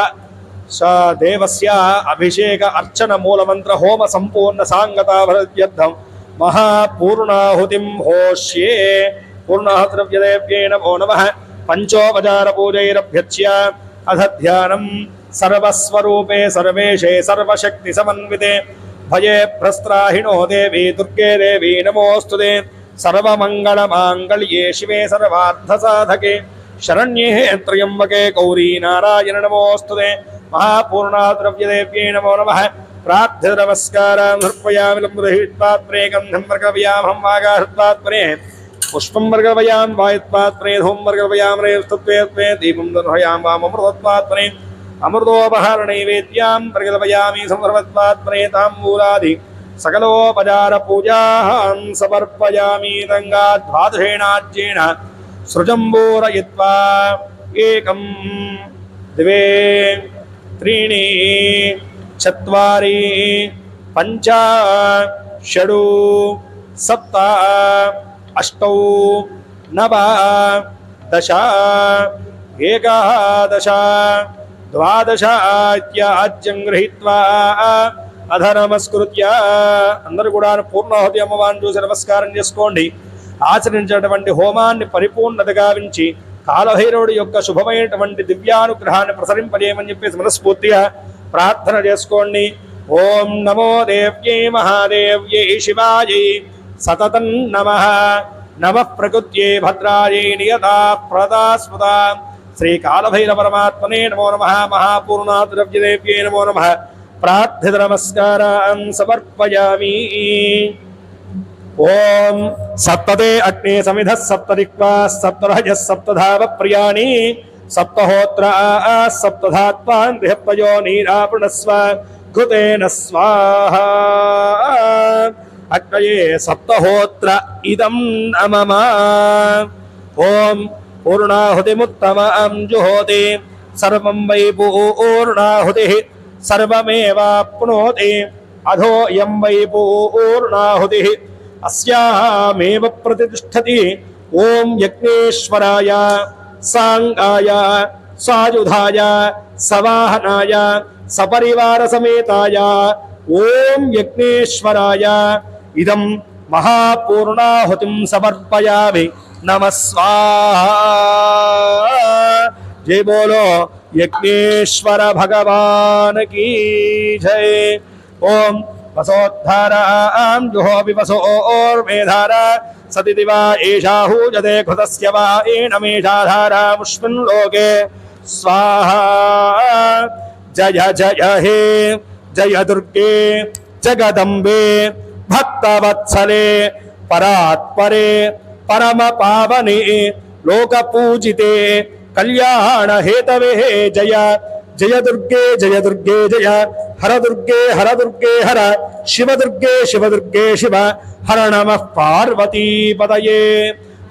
स देवस्य अभिषेक अर्चन मूलमन्त्र होम सम्पूर्ण सांगताभरद्यर्थं महापूर्णाहुतिं होष्ये पूर्णाहुतिर्व्यदेव्ये नमो नमः पंचोपचारपूजैरभ्यर्च्य अथ ध्यानं सर्वस्वरूपे सर्वेशे सर्वशक्तिसमन्विते भजे भ्रस्त्राहिणो देवी दुर्गे देवी नमोऽस्तुते सर्वमङ्गलमाङ्गल्ये शिवे सर्वार्थसाधके शरण्ये त्र्यम्बके गौरी नारायण नमोऽस्तुते महापूर्णाहुतिर्व्यदेव्ये नमो नमः प्रार्थ्य नमस्कारां समर्पयामि लम्बुदहित्पात्रे गन्धं वर्गवयामहं वागाहृत्पात्रे पुष्पं वर्गवयां वायुत्पात्रे धूमं वर्गवयां रेस्तत्वे दीपं दर्शयां वाममृतत्पात्रे अमृतोपहारनैवेद्यां वर्गवयामि संसर्वत्पात्रे ताम्बूलादि सकलोपचारपूजां समर्पयामि गङ्गाद्वादशेनाज्येन सृजम्बूरयित्वा एकं द्वे त्रीणि चत्वारि पञ्च षड् सप्त अष्टौ नव दश एकादश द्वादश इत्याद्यं गृहीत्वा అధ నమస్కృత్య అందరూ కూడా పూర్ణాహుతి అమ్మవారిని చూసి నమస్కారం చేసుకోండి. ఆచరించినటువంటి హోమాన్ని పరిపూర్ణత గావించి కాలభైరవుడి యొక్క శుభమైనటువంటి దివ్యానుగ్రహాన్ని ప్రసరింపజేయమని చెప్పేసి మనస్ఫూర్తిగా ప్రార్థన చేసుకోండి. ఓం నమో దేవ్యై మహాదేవ్యై శివాయై సతతం నమః నమః ప్రకృత్యై భద్రాయై నియతా ప్రదా స్మృతా శ్రీ కాలభైరవ పరమాత్మనే నమో నమః మహాపూర్ణాద్రవ్యదేవ్యై నమో నమః प्रार्थित नमस्कारान् समर्पयामि. ओम सप्तते अग्ने समिधः सप्तदिक्वा सप्तरजः सप्तधाव प्रियाणि सप्तहोत्रा सप्तधात्वान् बृहत्पयो नीरापणस्व घृतेन स्वाहा अग्नये सप्तहोत्र इदं नमः ओम पूर्णाहुतिमुत्तमं जुहोति सर्वं वै पूर्णाहुतिः सर्वमेवाप्नोति अधो यं वै पूर्णाहुतिः अस्यामेव प्रतिष्ठति ओम यज्ञेश्वराय सांगाय सायुधाय सवाहनाय सपरिवार समेताय ओम यज्ञेश्वराय इदं महापूर्णाहुतिं समर्पयामि नमः स्वाहा जय बोलो यज्ञेश्वर भगवान की जय ओम वसोद्धारां जुहोपि वसोर्मेधारा सतिति वा एषाहूजते घृतस्य वा एनमेषाधारामुष्मिन् लोके स्वाहा जय जय हे जय दुर्गे जगदम्बे भक्तवत्सले परात्परे परम पावने लोकपूजिते कल्याण हेतवे जय जय दुर्गे जय हर दुर्गे हर शिव दुर्गे शिव हर नमः पार्वती पतये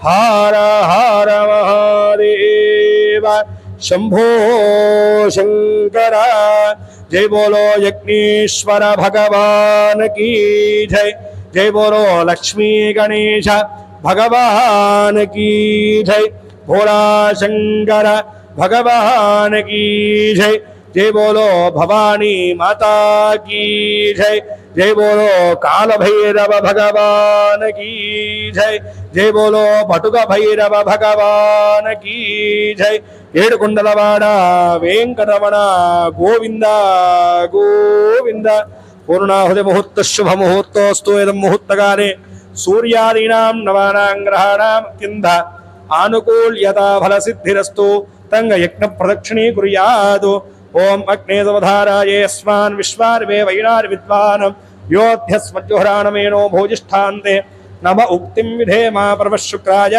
हर हर महादेव शंभो शंकर जय बोलो यज्ञेश्वर भगवान की जय जय बोलो लक्ष्मी गणेश भगवान की जय भोला शंकर भगवान की जय जय बोलो भवानी माता की जय जय बोलो काल भैरव भगवान की जय जय बोलो भटुक भैरव भगवान की जय ఏడుకొండలవాడ వెంకటరమణ గోవింద గోవింద పూర్ణాహుతి ముహూర్త శుభ ముహూర్తోస్తు ఇదం ముహూర్తకాలే సూర్యాదీనాం నవానాం గ్రహాణాం కింద ఆనుకూల్యతా ఫల సిద్ధిరస్తు తంగ యజ్ఞ ప్రదక్షిణీ కుర్యాదు ఓం అగ్నే సమధారాయేస్మాన్ విశ్వార్వే వైనార్ విద్వానం యోధ్యస్మజ్జుహరాణమేనో భోజిష్ఠాంతే నమ ఉక్తిం విధేమా పరమశుక్రాయ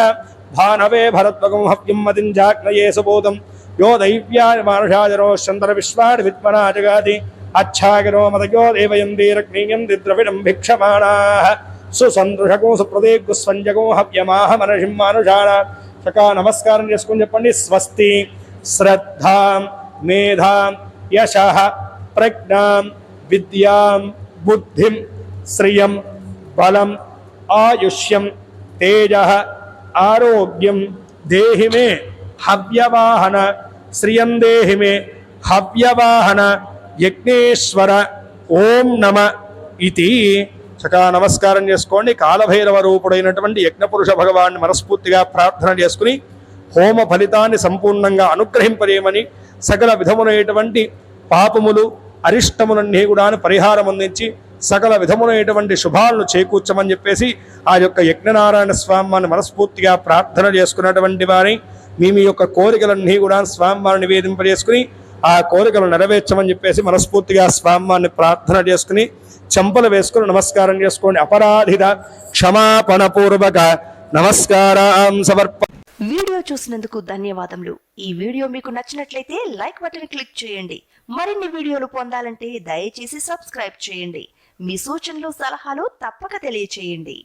भानवे भरद्वगं हव्यं मदिञ्जाग्नये सुबोधं यो दैव्याय मानुषाजरो चन्द्र विश्वान् विद्मना जगाति अच्छागिरो मदयो देवयन्तीरग्नीयं द्रविडं भिक्षमाणाः सुसन्दृशको सुप्रदेगु स्वञ्जगो हव्यमाह मनसिं मानुषाणां सका नमस्कारं చేసుకొని చెప్పండి స్వస్తి శ్రద్ధాం మేధాం యశః ప్రజ్ఞాం విద్యాం బుద్ధిం శ్రియం బలం ఆయుష్యం తేజః आरोग्यम देहि मे हव्यवाहन श्रियं देहि मे हव्यवाहन यज्ञेश्वर ओम नम इति చక్కగా నమస్కారం చేసుకోండి కాలభైరవ రూపుడైనటువంటి యజ్ఞపురుష భగవాన్ని మనస్ఫూర్తిగా ప్రార్థన చేసుకుని హోమ ఫలితాన్ని సంపూర్ణంగా అనుగ్రహింపజేయమని సకల విధములైనటువంటి పాపములు అరిష్టములన్నీ కూడా పరిహారం అందించి సకల విధములైనటువంటి శుభాలను చేకూర్చమని చెప్పేసి ఆ యొక్క యజ్ఞనారాయణ స్వామిని మనస్ఫూర్తిగా ప్రార్థన చేసుకున్నటువంటి వారి మీ యొక్క కోరికలన్నీ కూడా స్వామివారిని నివేదింపజేసుకుని ఆ కోరికలు నెరవేర్చమని చెప్పేసి మనస్ఫూర్తిగా స్వామివారిని ప్రార్థన చేసుకుని చెంపలు వేసుకుని నమస్కారం చేసుకోండి అపరాధిత క్షమాపణ పూర్వక నమస్కారం సమర్ప వీడియో చూసినందుకు ధన్యవాదములు. ఈ వీడియో మీకు నచ్చినట్లయితే లైక్ బటన్ క్లిక్ చేయండి. మరిన్ని వీడియోలు పొందాలంటే దయచేసి సబ్స్క్రైబ్ చేయండి. మీ సూచనలు సలహాలు తప్పక తెలియచేయండి.